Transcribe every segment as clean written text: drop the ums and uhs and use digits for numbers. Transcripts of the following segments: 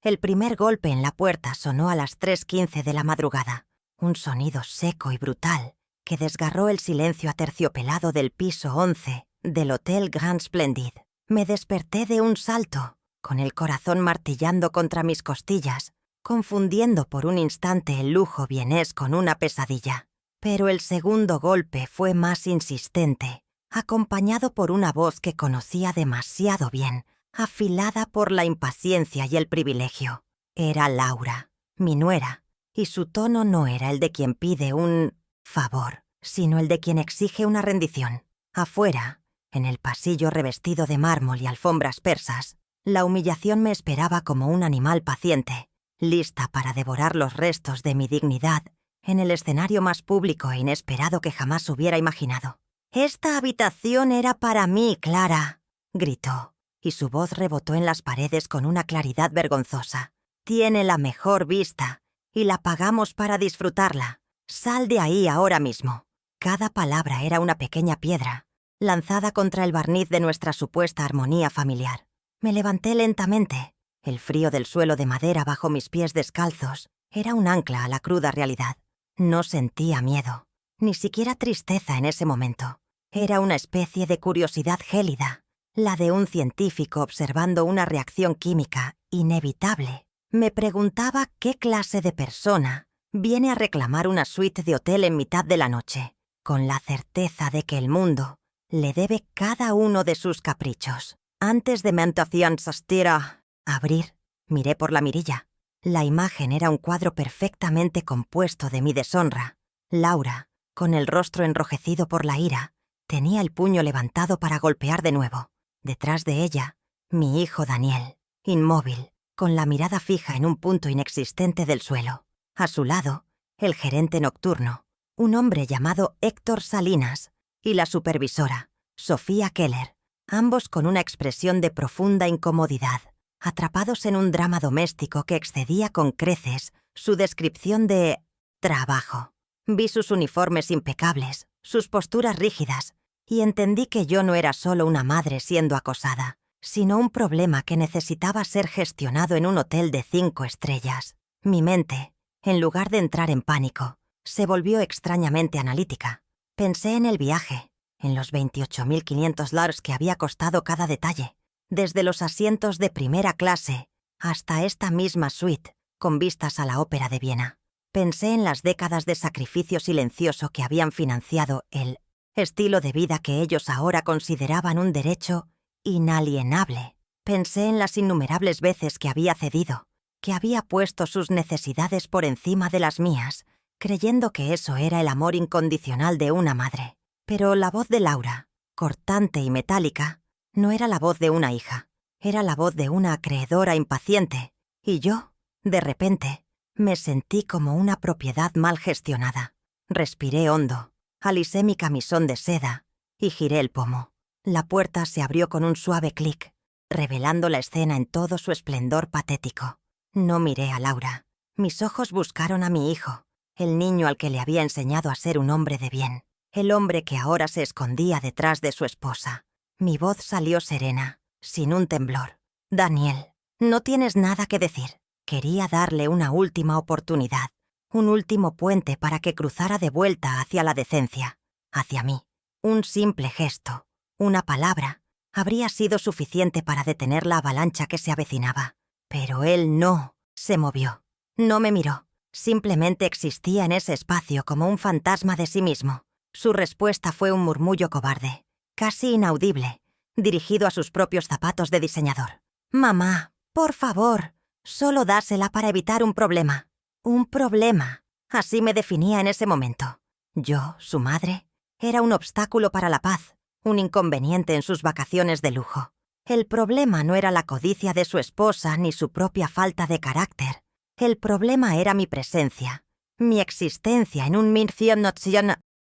El primer golpe en la puerta sonó a las 3:15 de la madrugada. Un sonido seco y brutal que desgarró el silencio aterciopelado del piso 11 del Hotel Grand Splendid. Me desperté de un salto, con el corazón martillando contra mis costillas, confundiendo por un instante el lujo vienés con una pesadilla. Pero el segundo golpe fue más insistente, acompañado por una voz que conocía demasiado bien, afilada por la impaciencia y el privilegio. Era Laura, mi nuera, y su tono no era el de quien pide un favor, sino el de quien exige una rendición. Afuera, en el pasillo revestido de mármol y alfombras persas, la humillación me esperaba como un animal paciente, lista para devorar los restos de mi dignidad en el escenario más público e inesperado que jamás hubiera imaginado. «Esta habitación era para mí, Clara», gritó, y su voz rebotó en las paredes con una claridad vergonzosa. «Tiene la mejor vista, y la pagamos para disfrutarla. Sal de ahí ahora mismo». Cada palabra era una pequeña piedra, lanzada contra el barniz de nuestra supuesta armonía familiar. Me levanté lentamente. El frío del suelo de madera bajo mis pies descalzos era un ancla a la cruda realidad. No sentía miedo, ni siquiera tristeza en ese momento. Era una especie de curiosidad gélida, la de un científico observando una reacción química inevitable. Me preguntaba qué clase de persona viene a reclamar una suite de hotel en mitad de la noche, con la certeza de que el mundo le debe cada uno de sus caprichos. Antes de Mentación Sastira abrir, miré por la mirilla. La imagen era un cuadro perfectamente compuesto de mi deshonra. Laura, con el rostro enrojecido por la ira, tenía el puño levantado para golpear de nuevo. Detrás de ella, mi hijo Daniel, inmóvil, con la mirada fija en un punto inexistente del suelo. A su lado, el gerente nocturno, un hombre llamado Héctor Salinas, y la supervisora, Sofía Keller, ambos con una expresión de profunda incomodidad, atrapados en un drama doméstico que excedía con creces su descripción de trabajo. Vi sus uniformes impecables, sus posturas rígidas, y entendí que yo no era solo una madre siendo acosada, sino un problema que necesitaba ser gestionado en un hotel de 5 estrellas. Mi mente, en lugar de entrar en pánico, se volvió extrañamente analítica. Pensé en el viaje, en los 28.500 $, que había costado cada detalle, desde los asientos de primera clase hasta esta misma suite con vistas a la Ópera de Viena. Pensé en las décadas de sacrificio silencioso que habían financiado el estilo de vida que ellos ahora consideraban un derecho inalienable. Pensé en las innumerables veces que había cedido, que había puesto sus necesidades por encima de las mías, creyendo que eso era el amor incondicional de una madre. Pero la voz de Laura, cortante y metálica, no era la voz de una hija, era la voz de una acreedora impaciente, y yo, de repente, me sentí como una propiedad mal gestionada. Respiré hondo, alisé mi camisón de seda y giré el pomo. La puerta se abrió con un suave clic, revelando la escena en todo su esplendor patético. No miré a Laura. Mis ojos buscaron a mi hijo, el niño al que le había enseñado a ser un hombre de bien, el hombre que ahora se escondía detrás de su esposa. Mi voz salió serena, sin un temblor. «Daniel, no tienes nada que decir». Quería darle una última oportunidad, un último puente para que cruzara de vuelta hacia la decencia, hacia mí. Un simple gesto, una palabra, habría sido suficiente para detener la avalancha que se avecinaba. Pero él no se movió, no me miró. Simplemente existía en ese espacio como un fantasma de sí mismo. Su respuesta fue un murmullo cobarde, casi inaudible, dirigido a sus propios zapatos de diseñador. «Mamá, por favor, solo dásela para evitar un problema». Un problema. Así me definía en ese momento. Yo, su madre, era un obstáculo para la paz, un inconveniente en sus vacaciones de lujo. El problema no era la codicia de su esposa ni su propia falta de carácter. El problema era mi presencia, mi existencia en un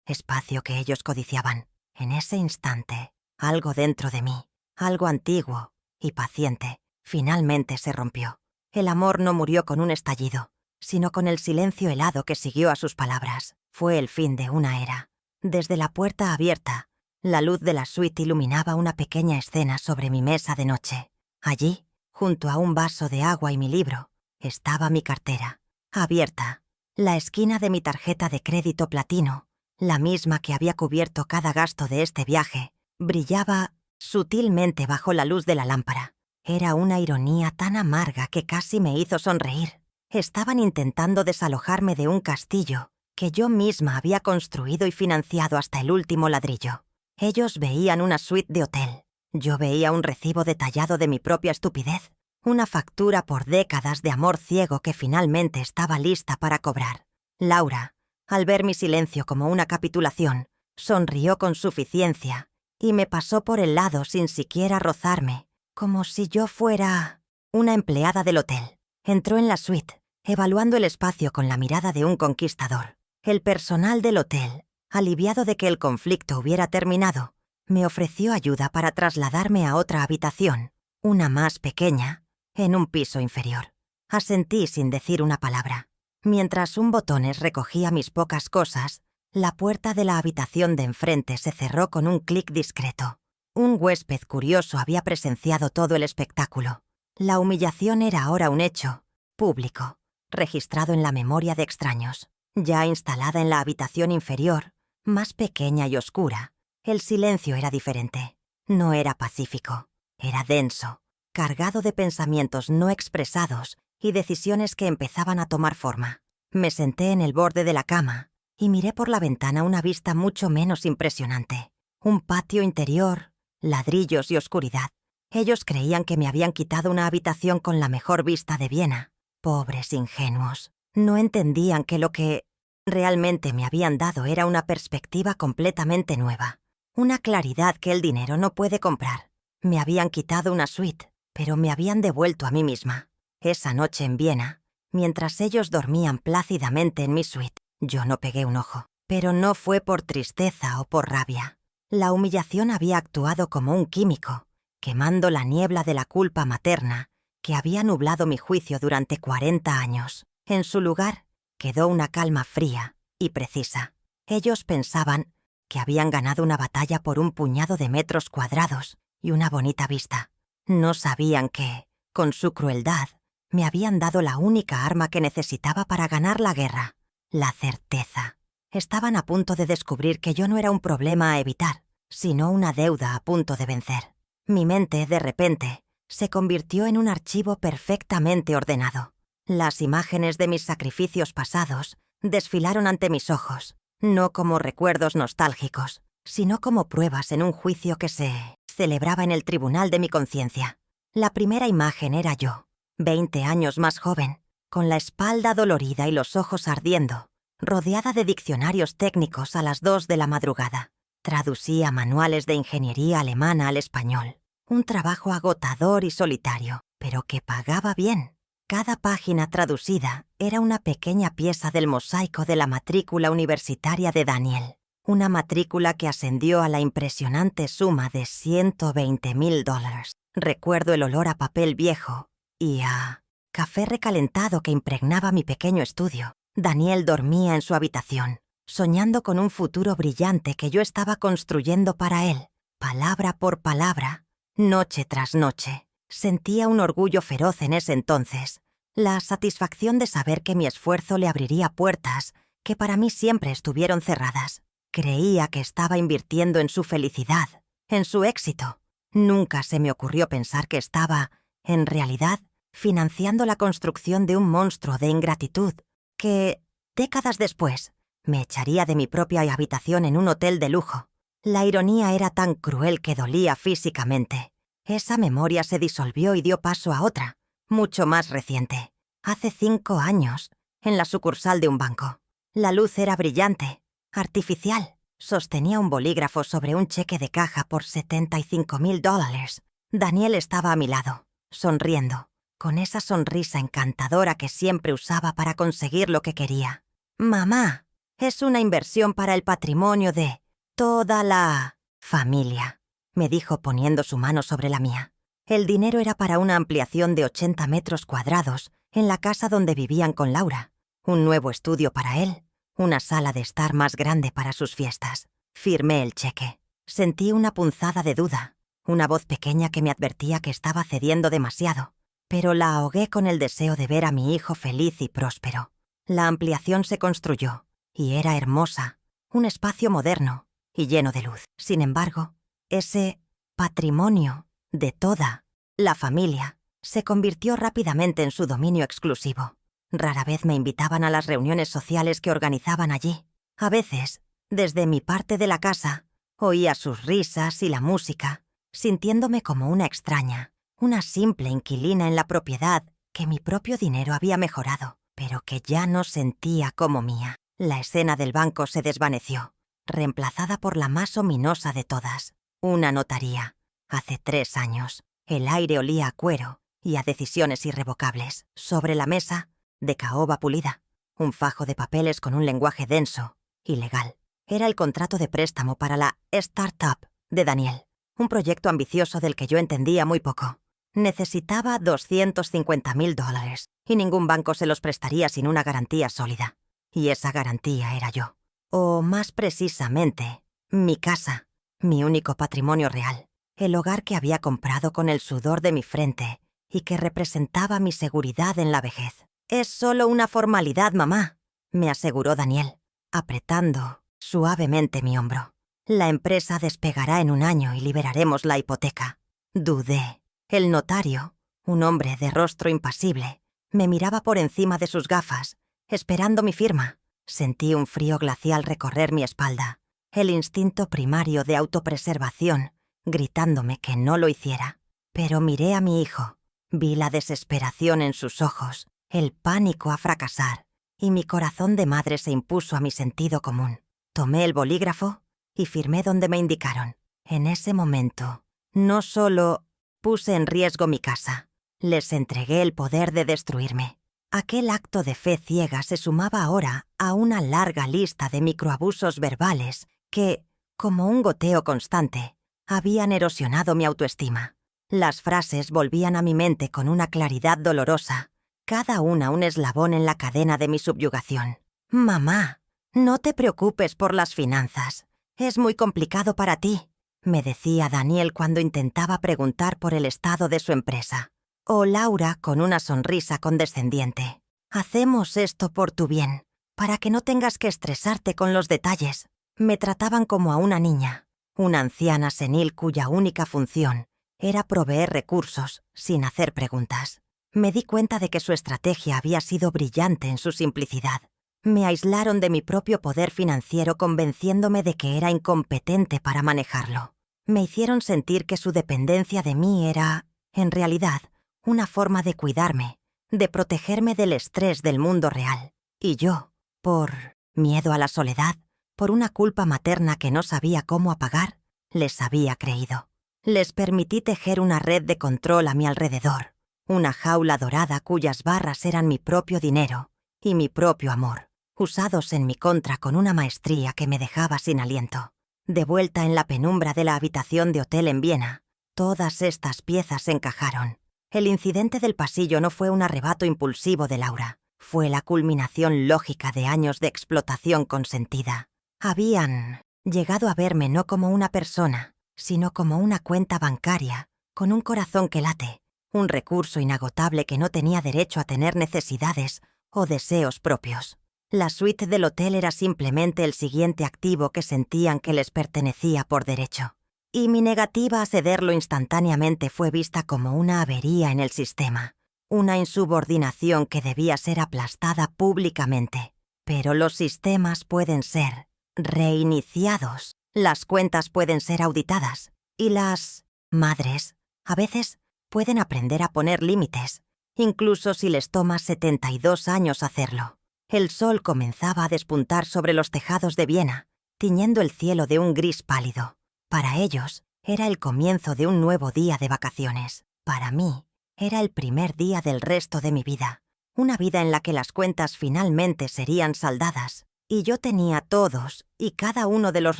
espacio que ellos codiciaban. En ese instante, algo dentro de mí, algo antiguo y paciente, finalmente se rompió. El amor no murió con un estallido, sino con el silencio helado que siguió a sus palabras. Fue el fin de una era. Desde la puerta abierta, la luz de la suite iluminaba una pequeña escena sobre mi mesa de noche. Allí, Junto a un vaso de agua y mi libro estaba mi cartera, abierta. La esquina de mi tarjeta de crédito platino, la misma que había cubierto cada gasto de este viaje, brillaba sutilmente bajo la luz de la lámpara. Era una ironía tan amarga que casi me hizo sonreír. Estaban intentando desalojarme de un castillo que yo misma había construido y financiado hasta el último ladrillo. Ellos veían una suite de hotel. Yo veía un recibo detallado de mi propia estupidez, una factura por décadas de amor ciego que finalmente estaba lista para cobrar. Laura, al ver mi silencio como una capitulación, sonrió con suficiencia y me pasó por el lado sin siquiera rozarme, como si yo fuera una empleada del hotel. Entró en la suite, evaluando el espacio con la mirada de un conquistador. El personal del hotel, aliviado de que el conflicto hubiera terminado, me ofreció ayuda para trasladarme a otra habitación, una más pequeña, en un piso inferior. Asentí sin decir una palabra. Mientras un botones recogía mis pocas cosas, la puerta de la habitación de enfrente se cerró con un clic discreto. Un huésped curioso había presenciado todo el espectáculo. La humillación era ahora un hecho público, registrado en la memoria de extraños. Ya instalada en la habitación inferior, más pequeña y oscura, el silencio era diferente. No era pacífico, era denso, cargado de pensamientos no expresados y decisiones que empezaban a tomar forma. Me senté en el borde de la cama y miré por la ventana una vista mucho menos impresionante. Un patio interior, ladrillos y oscuridad. Ellos creían que me habían quitado una habitación con la mejor vista de Viena. Pobres ingenuos. No entendían que lo que realmente me habían dado era una perspectiva completamente nueva. Una claridad que el dinero no puede comprar. Me habían quitado una suite, pero me habían devuelto a mí misma. Esa noche en Viena, mientras ellos dormían plácidamente en mi suite, yo no pegué un ojo. Pero no fue por tristeza o por rabia. La humillación había actuado como un químico, quemando la niebla de la culpa materna que había nublado mi juicio durante 40 años. En su lugar, quedó una calma fría y precisa. Ellos pensaban que habían ganado una batalla por un puñado de metros cuadrados y una bonita vista. No sabían que, con su crueldad, me habían dado la única arma que necesitaba para ganar la guerra: la certeza. Estaban a punto de descubrir que yo no era un problema a evitar, sino una deuda a punto de vencer. Mi mente, de repente, se convirtió en un archivo perfectamente ordenado. Las imágenes de mis sacrificios pasados desfilaron ante mis ojos, no como recuerdos nostálgicos, sino como pruebas en un juicio que se celebraba en el tribunal de mi conciencia. La primera imagen era yo, 20 años más joven, con la espalda dolorida y los ojos ardiendo, rodeada de diccionarios técnicos a las 2 de la madrugada. Traducía manuales de ingeniería alemana al español. Un trabajo agotador y solitario, pero que pagaba bien. Cada página traducida era una pequeña pieza del mosaico de la matrícula universitaria de Daniel. Una matrícula que ascendió a la impresionante suma de $120,000. Recuerdo el olor a papel viejo y a café recalentado que impregnaba mi pequeño estudio. Daniel dormía en su habitación, soñando con un futuro brillante que yo estaba construyendo para él, palabra por palabra, noche tras noche. Sentía un orgullo feroz en ese entonces, la satisfacción de saber que mi esfuerzo le abriría puertas que para mí siempre estuvieron cerradas. Creía que estaba invirtiendo en su felicidad, en su éxito. Nunca se me ocurrió pensar que estaba, en realidad, financiando la construcción de un monstruo de ingratitud que, décadas después, me echaría de mi propia habitación en un hotel de lujo. La ironía era tan cruel que dolía físicamente. Esa memoria se disolvió y dio paso a otra, mucho más reciente. Hace 5 años, en la sucursal de un banco. La luz era brillante, artificial. Sostenía un bolígrafo sobre un cheque de caja por $75,000. Daniel estaba a mi lado, sonriendo, con esa sonrisa encantadora que siempre usaba para conseguir lo que quería. «Mamá, es una inversión para el patrimonio de toda la familia», me dijo poniendo su mano sobre la mía. El dinero era para una ampliación de 80 metros cuadrados en la casa donde vivían con Laura, un nuevo estudio para él, una sala de estar más grande para sus fiestas. Firmé el cheque. Sentí una punzada de duda, una voz pequeña que me advertía que estaba cediendo demasiado. pero la ahogué con el deseo de ver a mi hijo feliz y próspero. La ampliación se construyó, y era hermosa, un espacio moderno y lleno de luz. Sin embargo, ese patrimonio de toda la familia se convirtió rápidamente en su dominio exclusivo. Rara vez me invitaban a las reuniones sociales que organizaban allí. A veces, desde mi parte de la casa, oía sus risas y la música, sintiéndome como una extraña, una simple inquilina en la propiedad que mi propio dinero había mejorado, pero que ya no sentía como mía. La escena del banco se desvaneció, reemplazada por la más ominosa de todas, una notaría. Hace 3 años, el aire olía a cuero y a decisiones irrevocables. Sobre la mesa, de caoba pulida, un fajo de papeles con un lenguaje denso y legal. Era el contrato de préstamo para la startup de Daniel, un proyecto ambicioso del que yo entendía muy poco. Necesitaba $250,000 y ningún banco se los prestaría sin una garantía sólida. Y esa garantía era yo. O más precisamente, mi casa, mi único patrimonio real, el hogar que había comprado con el sudor de mi frente y que representaba mi seguridad en la vejez. «Es solo una formalidad, mamá», me aseguró Daniel, apretando suavemente mi hombro. «La empresa despegará en 1 año y liberaremos la hipoteca». Dudé. El notario, un hombre de rostro impasible, me miraba por encima de sus gafas, esperando mi firma. Sentí un frío glacial recorrer mi espalda, el instinto primario de autopreservación, gritándome que no lo hiciera. Pero miré a mi hijo, vi la desesperación en sus ojos, el pánico a fracasar, y mi corazón de madre se impuso a mi sentido común. Tomé el bolígrafo y firmé donde me indicaron. En ese momento, no solo puse en riesgo mi casa, les entregué el poder de destruirme. Aquel acto de fe ciega se sumaba ahora a una larga lista de microabusos verbales que, como un goteo constante, habían erosionado mi autoestima. Las frases volvían a mi mente con una claridad dolorosa, cada una un eslabón en la cadena de mi subyugación. «Mamá, no te preocupes por las finanzas. Es muy complicado para ti», me decía Daniel cuando intentaba preguntar por el estado de su empresa. O Laura con una sonrisa condescendiente. «Hacemos esto por tu bien, para que no tengas que estresarte con los detalles». Me trataban como a una niña, una anciana senil cuya única función era proveer recursos sin hacer preguntas. Me di cuenta de que su estrategia había sido brillante en su simplicidad. Me aislaron de mi propio poder financiero convenciéndome de que era incompetente para manejarlo. Me hicieron sentir que su dependencia de mí era, en realidad, una forma de cuidarme, de protegerme del estrés del mundo real. Y yo, por miedo a la soledad, por una culpa materna que no sabía cómo apagar, les había creído. Les permití tejer una red de control a mi alrededor, una jaula dorada cuyas barras eran mi propio dinero y mi propio amor, usados en mi contra con una maestría que me dejaba sin aliento. De vuelta en la penumbra de la habitación de hotel en Viena, todas estas piezas encajaron. El incidente del pasillo no fue un arrebato impulsivo de Laura, fue la culminación lógica de años de explotación consentida. Habían llegado a verme no como una persona, sino como una cuenta bancaria, con un corazón que late, un recurso inagotable que no tenía derecho a tener necesidades o deseos propios. La suite del hotel era simplemente el siguiente activo que sentían que les pertenecía por derecho. Y mi negativa a cederlo instantáneamente fue vista como una avería en el sistema, una insubordinación que debía ser aplastada públicamente. Pero los sistemas pueden ser reiniciados, las cuentas pueden ser auditadas, y las madres, a veces, pueden aprender a poner límites, incluso si les toma 72 años hacerlo. El sol comenzaba a despuntar sobre los tejados de Viena, tiñendo el cielo de un gris pálido. Para ellos, era el comienzo de un nuevo día de vacaciones. Para mí, era el primer día del resto de mi vida. Una vida en la que las cuentas finalmente serían saldadas. Y yo tenía todos y cada uno de los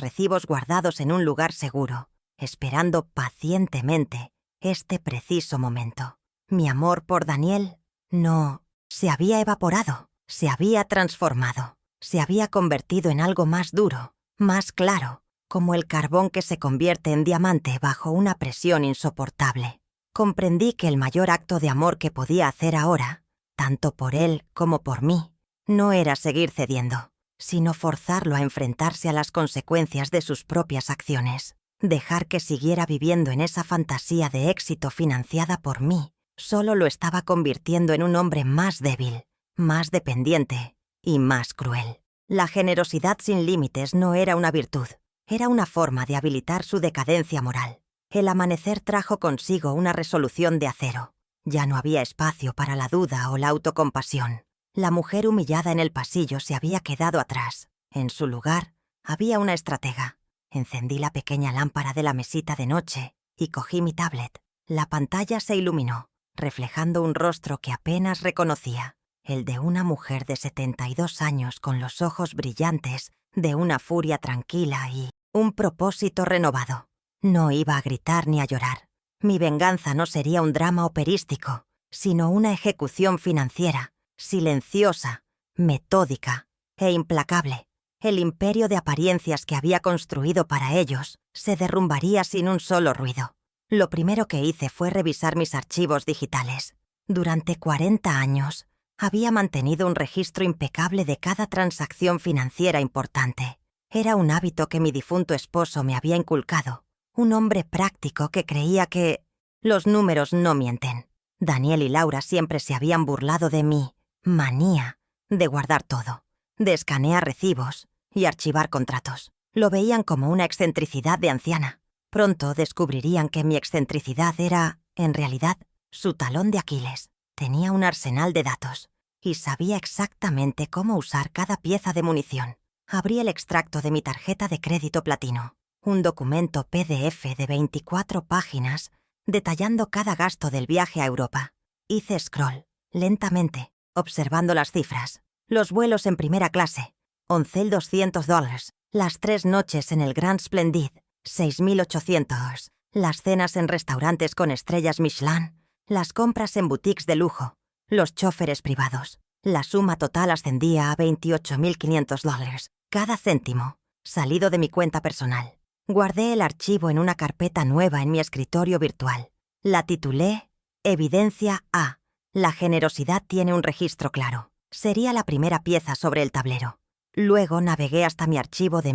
recibos guardados en un lugar seguro, esperando pacientemente este preciso momento. Mi amor por Daniel no se había evaporado, se había transformado, se había convertido en algo más duro, más claro, como el carbón que se convierte en diamante bajo una presión insoportable. Comprendí que el mayor acto de amor que podía hacer ahora, tanto por él como por mí, no era seguir cediendo, sino forzarlo a enfrentarse a las consecuencias de sus propias acciones. Dejar que siguiera viviendo en esa fantasía de éxito financiada por mí solo lo estaba convirtiendo en un hombre más débil, más dependiente y más cruel. La generosidad sin límites no era una virtud, era una forma de habilitar su decadencia moral. El amanecer trajo consigo una resolución de acero. Ya no había espacio para la duda o la autocompasión. La mujer humillada en el pasillo se había quedado atrás. En su lugar había una estratega. Encendí la pequeña lámpara de la mesita de noche y cogí mi tablet. La pantalla se iluminó, reflejando un rostro que apenas reconocía, el de una mujer de 72 años con los ojos brillantes, de una furia tranquila y un propósito renovado. No iba a gritar ni a llorar. Mi venganza no sería un drama operístico, sino una ejecución financiera, silenciosa, metódica e implacable. El imperio de apariencias que había construido para ellos se derrumbaría sin un solo ruido. Lo primero que hice fue revisar mis archivos digitales. Durante 40 años había mantenido un registro impecable de cada transacción financiera importante. Era un hábito que mi difunto esposo me había inculcado. Un hombre práctico que creía que los números no mienten. Daniel y Laura siempre se habían burlado de mi manía de guardar todo, de escanear recibos y archivar contratos. Lo veían como una excentricidad de anciana. Pronto descubrirían que mi excentricidad era, en realidad, su talón de Aquiles. Tenía un arsenal de datos y sabía exactamente cómo usar cada pieza de munición. Abrí el extracto de mi tarjeta de crédito platino. Un documento PDF de 24 páginas detallando cada gasto del viaje a Europa. Hice scroll, lentamente, observando las cifras. Los vuelos en primera clase, $11,200. Las 3 noches en el Grand Splendid, $6,800. Las cenas en restaurantes con estrellas Michelin, las compras en boutiques de lujo, los choferes privados. La suma total ascendía a $28,500. Cada céntimo, salido de mi cuenta personal. Guardé el archivo en una carpeta nueva en mi escritorio virtual. La titulé Evidencia A. La generosidad tiene un registro claro. Sería la primera pieza sobre el tablero. Luego navegué hasta mi archivo de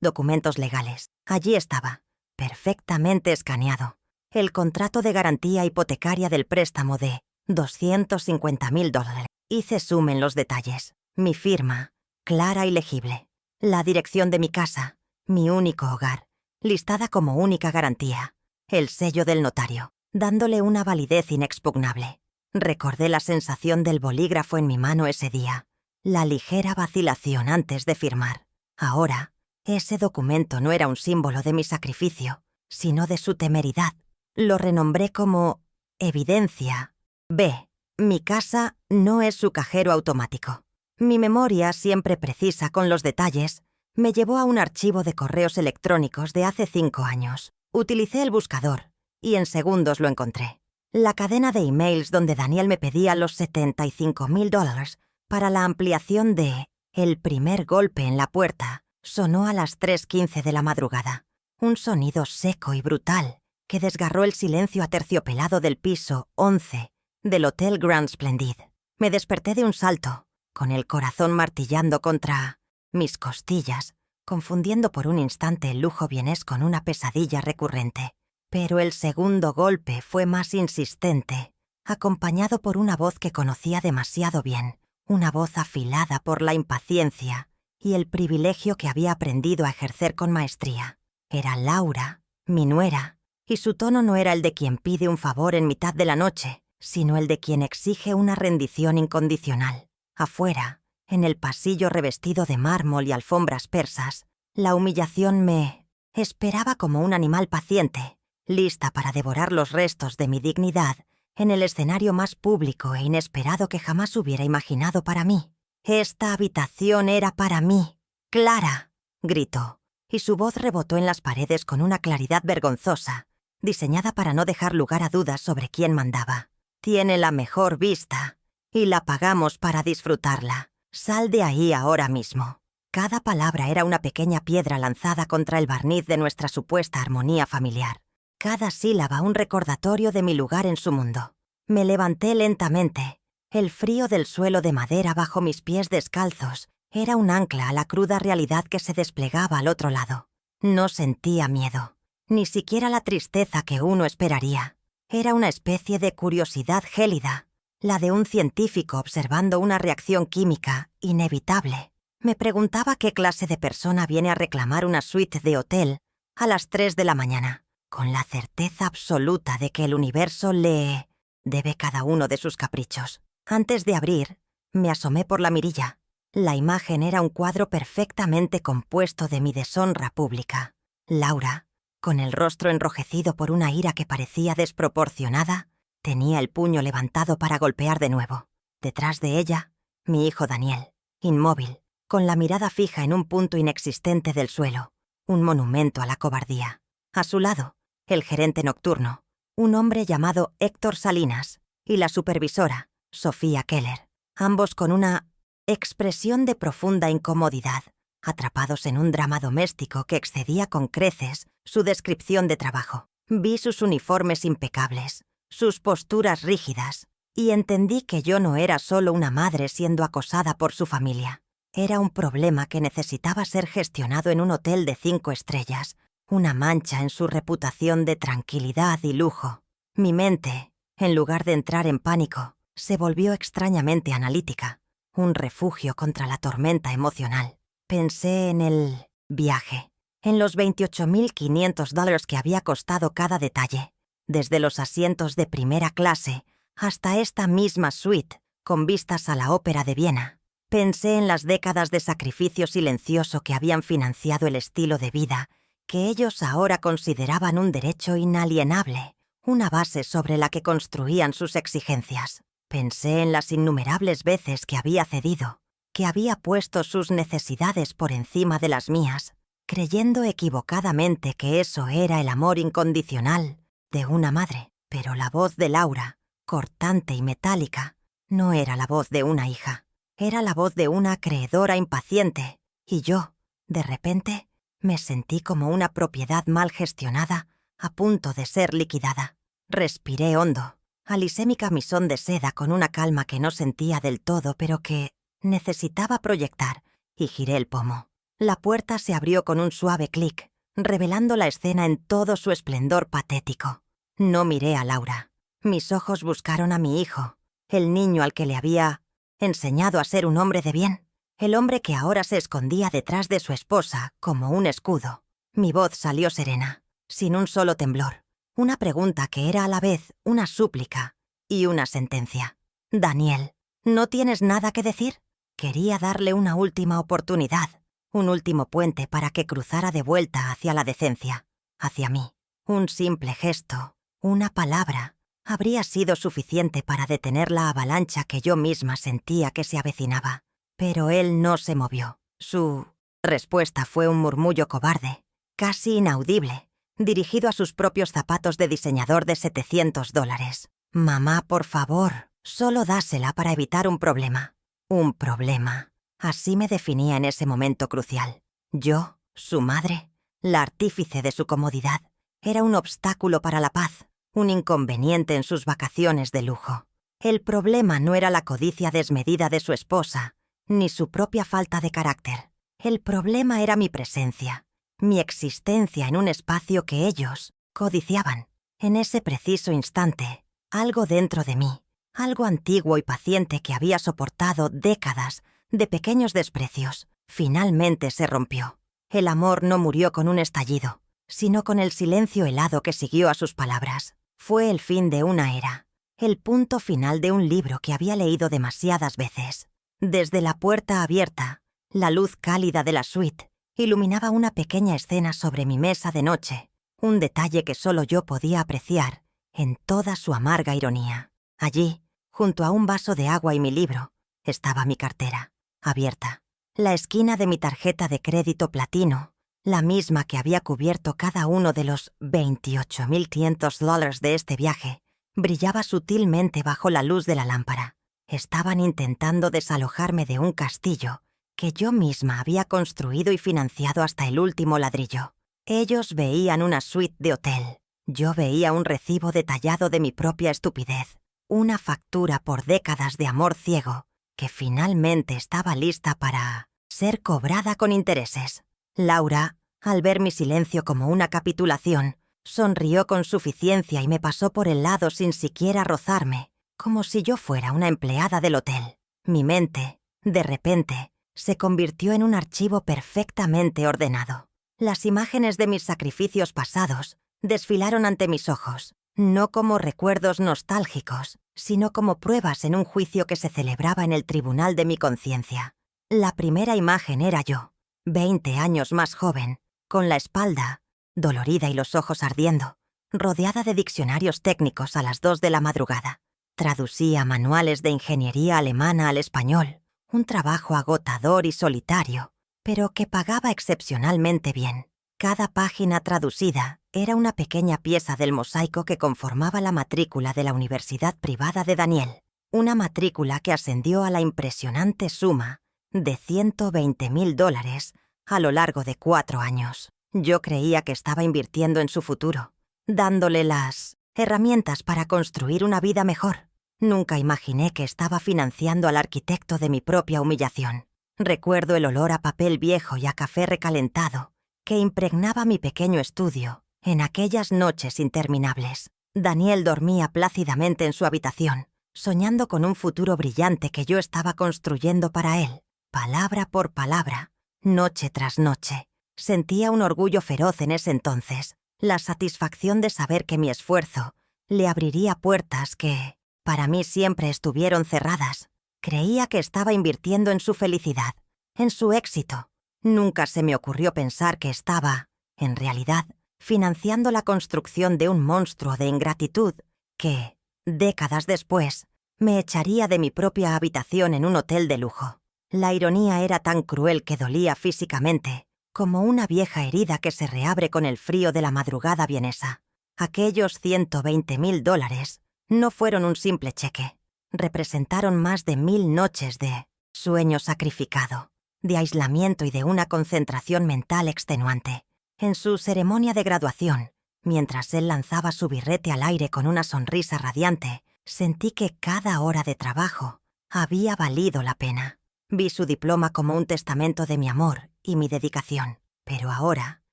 documentos legales. Allí estaba, perfectamente escaneado, el contrato de garantía hipotecaria del préstamo de $250,000. Hice zoom en los detalles. Mi firma, clara y legible. La dirección de mi casa, mi único hogar, listada como única garantía. El sello del notario, dándole una validez inexpugnable. Recordé la sensación del bolígrafo en mi mano ese día, la ligera vacilación antes de firmar. Ahora, ese documento no era un símbolo de mi sacrificio, sino de su temeridad. Lo renombré como Evidencia B. Mi casa no es su cajero automático. Mi memoria, siempre precisa con los detalles, me llevó a un archivo de correos electrónicos de hace 5 años. Utilicé el buscador y en segundos lo encontré. La cadena de emails donde Daniel me pedía los $75,000 para la ampliación de El primer golpe en la puerta sonó a las 3:15 de la madrugada. Un sonido seco y brutal que desgarró el silencio aterciopelado del piso 11 del Hotel Grand Splendid. Me desperté de un salto, con el corazón martillando contra mis costillas, confundiendo por un instante el lujo vienés con una pesadilla recurrente. Pero el segundo golpe fue más insistente, acompañado por una voz que conocía demasiado bien, una voz afilada por la impaciencia y el privilegio que había aprendido a ejercer con maestría. Era Laura, mi nuera, y su tono no era el de quien pide un favor en mitad de la noche, sino el de quien exige una rendición incondicional. Afuera, en el pasillo revestido de mármol y alfombras persas, la humillación me esperaba como un animal paciente, lista para devorar los restos de mi dignidad en el escenario más público e inesperado que jamás hubiera imaginado para mí. «Esta habitación era para mí, Clara», gritó, y su voz rebotó en las paredes con una claridad vergonzosa, diseñada para no dejar lugar a dudas sobre quién mandaba. «Tiene la mejor vista, y la pagamos para disfrutarla. Sal de ahí ahora mismo». Cada palabra era una pequeña piedra lanzada contra el barniz de nuestra supuesta armonía familiar. cada sílaba un recordatorio de mi lugar en su mundo. Me levanté lentamente. El frío del suelo de madera bajo mis pies descalzos era un ancla a la cruda realidad que se desplegaba al otro lado. No sentía miedo, ni siquiera la tristeza que uno esperaría. Era una especie de curiosidad gélida, la de un científico observando una reacción química inevitable. Me preguntaba qué clase de persona viene a reclamar una suite de hotel a las 3 de la mañana, con la certeza absoluta de que el universo le debe cada uno de sus caprichos. Antes de abrir, me asomé por la mirilla. La imagen era un cuadro perfectamente compuesto de mi deshonra pública. Laura, con el rostro enrojecido por una ira que parecía desproporcionada, tenía el puño levantado para golpear de nuevo. Detrás de ella, mi hijo Daniel, inmóvil, con la mirada fija en un punto inexistente del suelo, un monumento a la cobardía. A su lado, el gerente nocturno, un hombre llamado Héctor Salinas, y la supervisora, Sofía Keller, ambos con una expresión de profunda incomodidad, atrapados en un drama doméstico que excedía con creces su descripción de trabajo. Vi sus uniformes impecables, sus posturas rígidas, y entendí que yo no era solo una madre siendo acosada por su familia. Era un problema que necesitaba ser gestionado en un hotel de 5 estrellas, una mancha en su reputación de tranquilidad y lujo. Mi mente, en lugar de entrar en pánico, se volvió extrañamente analítica, un refugio contra la tormenta emocional. Pensé en el viaje, en los $28.500 que había costado cada detalle, desde los asientos de primera clase hasta esta misma suite con vistas a la Ópera de Viena. Pensé en las décadas de sacrificio silencioso que habían financiado el estilo de vida que ellos ahora consideraban un derecho inalienable, una base sobre la que construían sus exigencias. Pensé en las innumerables veces que había cedido, que había puesto sus necesidades por encima de las mías, creyendo equivocadamente que eso era el amor incondicional de una madre. Pero la voz de Laura, cortante y metálica, no era la voz de una hija. Era la voz de una acreedora impaciente, y yo, de repente, me sentí como una propiedad mal gestionada, a punto de ser liquidada. Respiré hondo. Alisé mi camisón de seda con una calma que no sentía del todo, pero que necesitaba proyectar, y giré el pomo. La puerta se abrió con un suave clic, revelando la escena en todo su esplendor patético. No miré a Laura. Mis ojos buscaron a mi hijo, el niño al que le había enseñado a ser un hombre de bien, el hombre que ahora se escondía detrás de su esposa como un escudo. Mi voz salió serena, sin un solo temblor. Una pregunta que era a la vez una súplica y una sentencia. «Daniel, ¿no tienes nada que decir?» Quería darle una última oportunidad, un último puente para que cruzara de vuelta hacia la decencia, hacia mí. Un simple gesto, una palabra, habría sido suficiente para detener la avalancha que yo misma sentía que se avecinaba. Pero él no se movió. Su respuesta fue un murmullo cobarde, casi inaudible, dirigido a sus propios zapatos de diseñador de $700. «Mamá, por favor, solo dásela para evitar un problema». Un problema. Así me definía en ese momento crucial. Yo, su madre, la artífice de su comodidad, era un obstáculo para la paz, un inconveniente en sus vacaciones de lujo. El problema no era la codicia desmedida de su esposa, ni su propia falta de carácter. El problema era mi presencia, mi existencia en un espacio que ellos codiciaban. En ese preciso instante, algo dentro de mí, algo antiguo y paciente que había soportado décadas de pequeños desprecios, finalmente se rompió. El amor no murió con un estallido, sino con el silencio helado que siguió a sus palabras. Fue el fin de una era, el punto final de un libro que había leído demasiadas veces. Desde la puerta abierta, la luz cálida de la suite iluminaba una pequeña escena sobre mi mesa de noche, un detalle que solo yo podía apreciar en toda su amarga ironía. Allí, junto a un vaso de agua y mi libro, estaba mi cartera, abierta. La esquina de mi tarjeta de crédito platino, la misma que había cubierto cada uno de los $28.500 de este viaje, brillaba sutilmente bajo la luz de la lámpara. Estaban intentando desalojarme de un castillo que yo misma había construido y financiado hasta el último ladrillo. Ellos veían una suite de hotel, Yo veía un recibo detallado de mi propia estupidez, una factura por décadas de amor ciego, que finalmente estaba lista para ser cobrada con intereses. Laura, al ver mi silencio como una capitulación, sonrió con suficiencia y me pasó por el lado sin siquiera rozarme, como si yo fuera una empleada del hotel. Mi mente, de repente, se convirtió en un archivo perfectamente ordenado. Las imágenes de mis sacrificios pasados desfilaron ante mis ojos, no como recuerdos nostálgicos, sino como pruebas en un juicio que se celebraba en el tribunal de mi conciencia. La primera imagen era yo, 20 años más joven, con la espalda dolorida y los ojos ardiendo, rodeada de diccionarios técnicos a las 2 de la madrugada. Traducía manuales de ingeniería alemana al español, un trabajo agotador y solitario, pero que pagaba excepcionalmente bien. Cada página traducida era una pequeña pieza del mosaico que conformaba la matrícula de la Universidad Privada de Daniel, una matrícula que ascendió a la impresionante suma de $120,000 a lo largo de 4 años. Yo creía que estaba invirtiendo en su futuro, dándole las herramientas para construir una vida mejor. Nunca imaginé que estaba financiando al arquitecto de mi propia humillación. Recuerdo el olor a papel viejo y a café recalentado que impregnaba mi pequeño estudio en aquellas noches interminables. Daniel dormía plácidamente en su habitación, soñando con un futuro brillante que yo estaba construyendo para él, palabra por palabra, noche tras noche. Sentía un orgullo feroz en ese entonces, la satisfacción de saber que mi esfuerzo le abriría puertas que, para mí, siempre estuvieron cerradas. Creía que estaba invirtiendo en su felicidad, en su éxito. Nunca se me ocurrió pensar que estaba, en realidad, financiando la construcción de un monstruo de ingratitud que, décadas después, me echaría de mi propia habitación en un hotel de lujo. La ironía era tan cruel que dolía físicamente, como una vieja herida que se reabre con el frío de la madrugada vienesa. Aquellos $120,000 no fueron un simple cheque. Representaron más de 1000 noches de sueño sacrificado, de aislamiento y de una concentración mental extenuante. En su ceremonia de graduación, mientras él lanzaba su birrete al aire con una sonrisa radiante, sentí que cada hora de trabajo había valido la pena. Vi su diploma como un testamento de mi amor y mi dedicación. Pero ahora,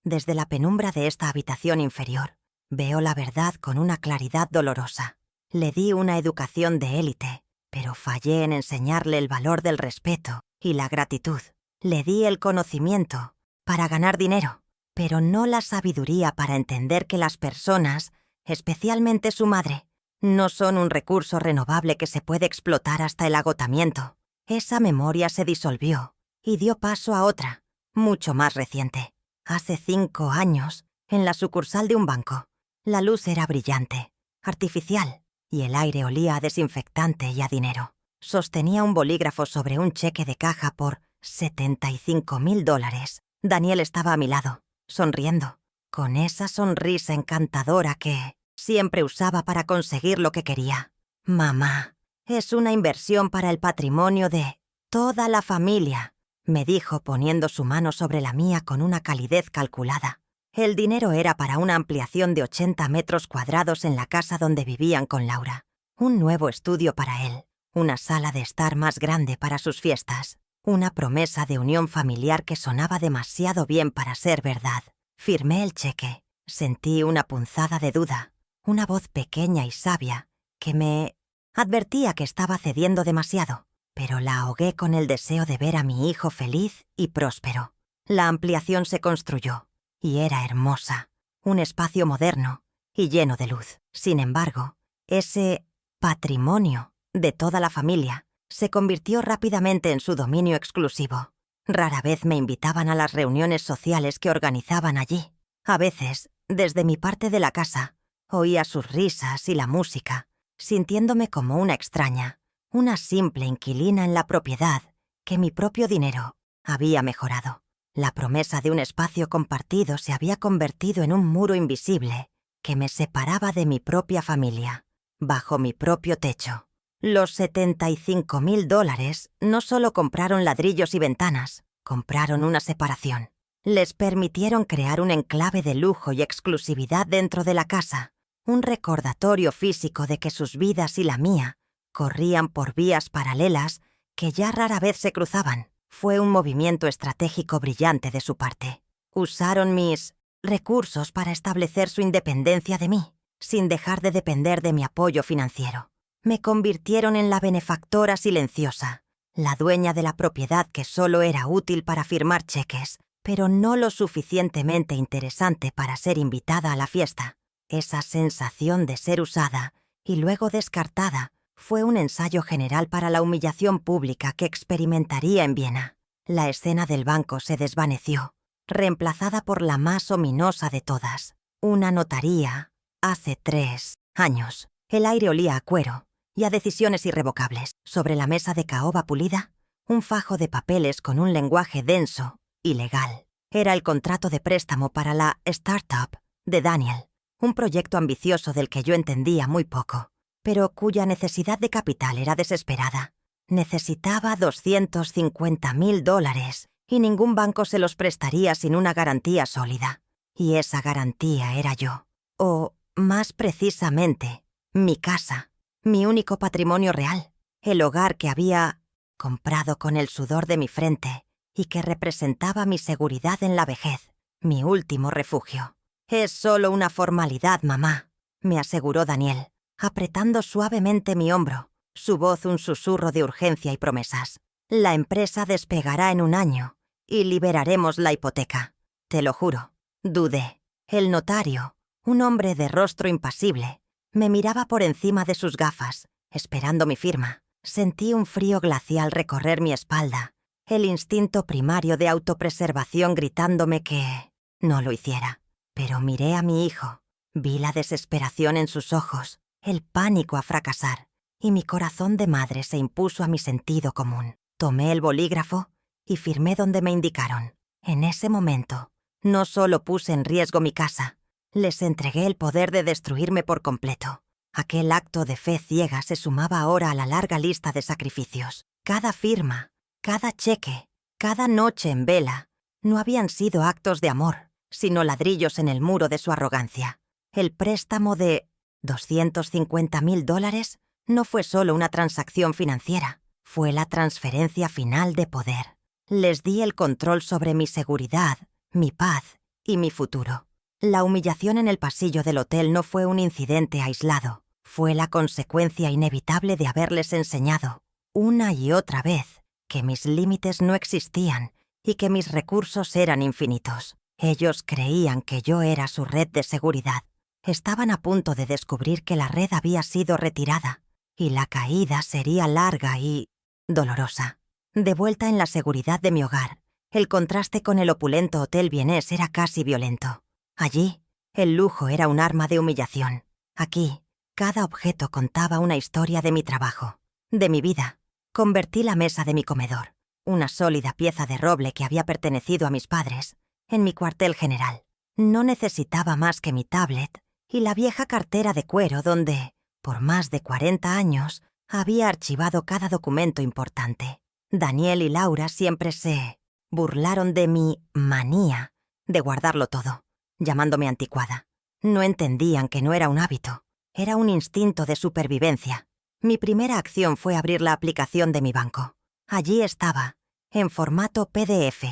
desde la penumbra de esta habitación inferior, veo la verdad con una claridad dolorosa. Le di una educación de élite, pero fallé en enseñarle el valor del respeto y la gratitud. Le di el conocimiento para ganar dinero, pero no la sabiduría para entender que las personas, especialmente su madre, no son un recurso renovable que se puede explotar hasta el agotamiento. Esa memoria se disolvió y dio paso a otra, mucho más reciente. Hace 5 años, en la sucursal de un banco, la luz era brillante, artificial, y el aire olía a desinfectante y a dinero. Sostenía un bolígrafo sobre un cheque de caja por $75,000. Daniel estaba a mi lado, sonriendo, con esa sonrisa encantadora que siempre usaba para conseguir lo que quería. «Mamá, es una inversión para el patrimonio de toda la familia», me dijo poniendo su mano sobre la mía con una calidez calculada. El dinero era para una ampliación de 80 metros cuadrados en la casa donde vivían con Laura, un nuevo estudio para él, una sala de estar más grande para sus fiestas, una promesa de unión familiar que sonaba demasiado bien para ser verdad. Firmé el cheque, sentí una punzada de duda, una voz pequeña y sabia que me advertía que estaba cediendo demasiado, pero la ahogué con el deseo de ver a mi hijo feliz y próspero. La ampliación se construyó, y era hermosa, un espacio moderno y lleno de luz. Sin embargo, ese patrimonio de toda la familia se convirtió rápidamente en su dominio exclusivo. Rara vez me invitaban a las reuniones sociales que organizaban allí. A veces, desde mi parte de la casa, oía sus risas y la música, sintiéndome como una extraña, una simple inquilina en la propiedad que mi propio dinero había mejorado. La promesa de un espacio compartido se había convertido en un muro invisible que me separaba de mi propia familia, bajo mi propio techo. Los $75,000 no solo compraron ladrillos y ventanas, compraron una separación. Les permitieron crear un enclave de lujo y exclusividad dentro de la casa, un recordatorio físico de que sus vidas y la mía corrían por vías paralelas que ya rara vez se cruzaban. Fue un movimiento estratégico brillante de su parte. Usaron mis recursos para establecer su independencia de mí, sin dejar de depender de mi apoyo financiero. Me convirtieron en la benefactora silenciosa, la dueña de la propiedad que solo era útil para firmar cheques, pero no lo suficientemente interesante para ser invitada a la fiesta. Esa sensación de ser usada y luego descartada fue un ensayo general para la humillación pública que experimentaría en Viena. La escena del banco se desvaneció, reemplazada por la más ominosa de todas, una notaría. Hace 3 años, el aire olía a cuero y a decisiones irrevocables. Sobre la mesa de caoba pulida, un fajo de papeles con un lenguaje denso y legal. Era el contrato de préstamo para la startup de Daniel, un proyecto ambicioso del que yo entendía muy poco, pero cuya necesidad de capital era desesperada. Necesitaba $250,000 y ningún banco se los prestaría sin una garantía sólida. Y esa garantía era yo. O, más precisamente, mi casa, mi único patrimonio real, el hogar que había comprado con el sudor de mi frente y que representaba mi seguridad en la vejez, mi último refugio. «Es solo una formalidad, mamá», me aseguró Daniel, apretando suavemente mi hombro, su voz un susurro de urgencia y promesas. «La empresa despegará en 1 año y liberaremos la hipoteca. Te lo juro». Dudé. El notario, un hombre de rostro impasible, me miraba por encima de sus gafas, esperando mi firma. Sentí un frío glacial recorrer mi espalda, el instinto primario de autopreservación gritándome que no lo hiciera. Pero miré a mi hijo, vi la desesperación en sus ojos, el pánico a fracasar, y mi corazón de madre se impuso a mi sentido común. Tomé el bolígrafo y firmé donde me indicaron. En ese momento, no solo puse en riesgo mi casa, les entregué el poder de destruirme por completo. Aquel acto de fe ciega se sumaba ahora a la larga lista de sacrificios. Cada firma, cada cheque, cada noche en vela, no habían sido actos de amor, sino ladrillos en el muro de su arrogancia. El préstamo de $250,000 no fue solo una transacción financiera, fue la transferencia final de poder. Les di el control sobre mi seguridad, mi paz y mi futuro. La humillación en el pasillo del hotel no fue un incidente aislado, fue la consecuencia inevitable de haberles enseñado, una y otra vez, que mis límites no existían y que mis recursos eran infinitos. Ellos creían que yo era su red de seguridad. Estaban a punto de descubrir que la red había sido retirada, y la caída sería larga y dolorosa. De vuelta en la seguridad de mi hogar, el contraste con el opulento hotel vienés era casi violento. Allí, el lujo era un arma de humillación. Aquí, cada objeto contaba una historia de mi trabajo, de mi vida. Convertí la mesa de mi comedor, una sólida pieza de roble que había pertenecido a mis padres, en mi cuartel general. No necesitaba más que mi tablet y la vieja cartera de cuero donde, por más de 40 años, había archivado cada documento importante. Daniel y Laura siempre se burlaron de mi manía de guardarlo todo, llamándome anticuada. No entendían que no era un hábito, era un instinto de supervivencia. Mi primera acción fue abrir la aplicación de mi banco. Allí estaba, en formato PDF,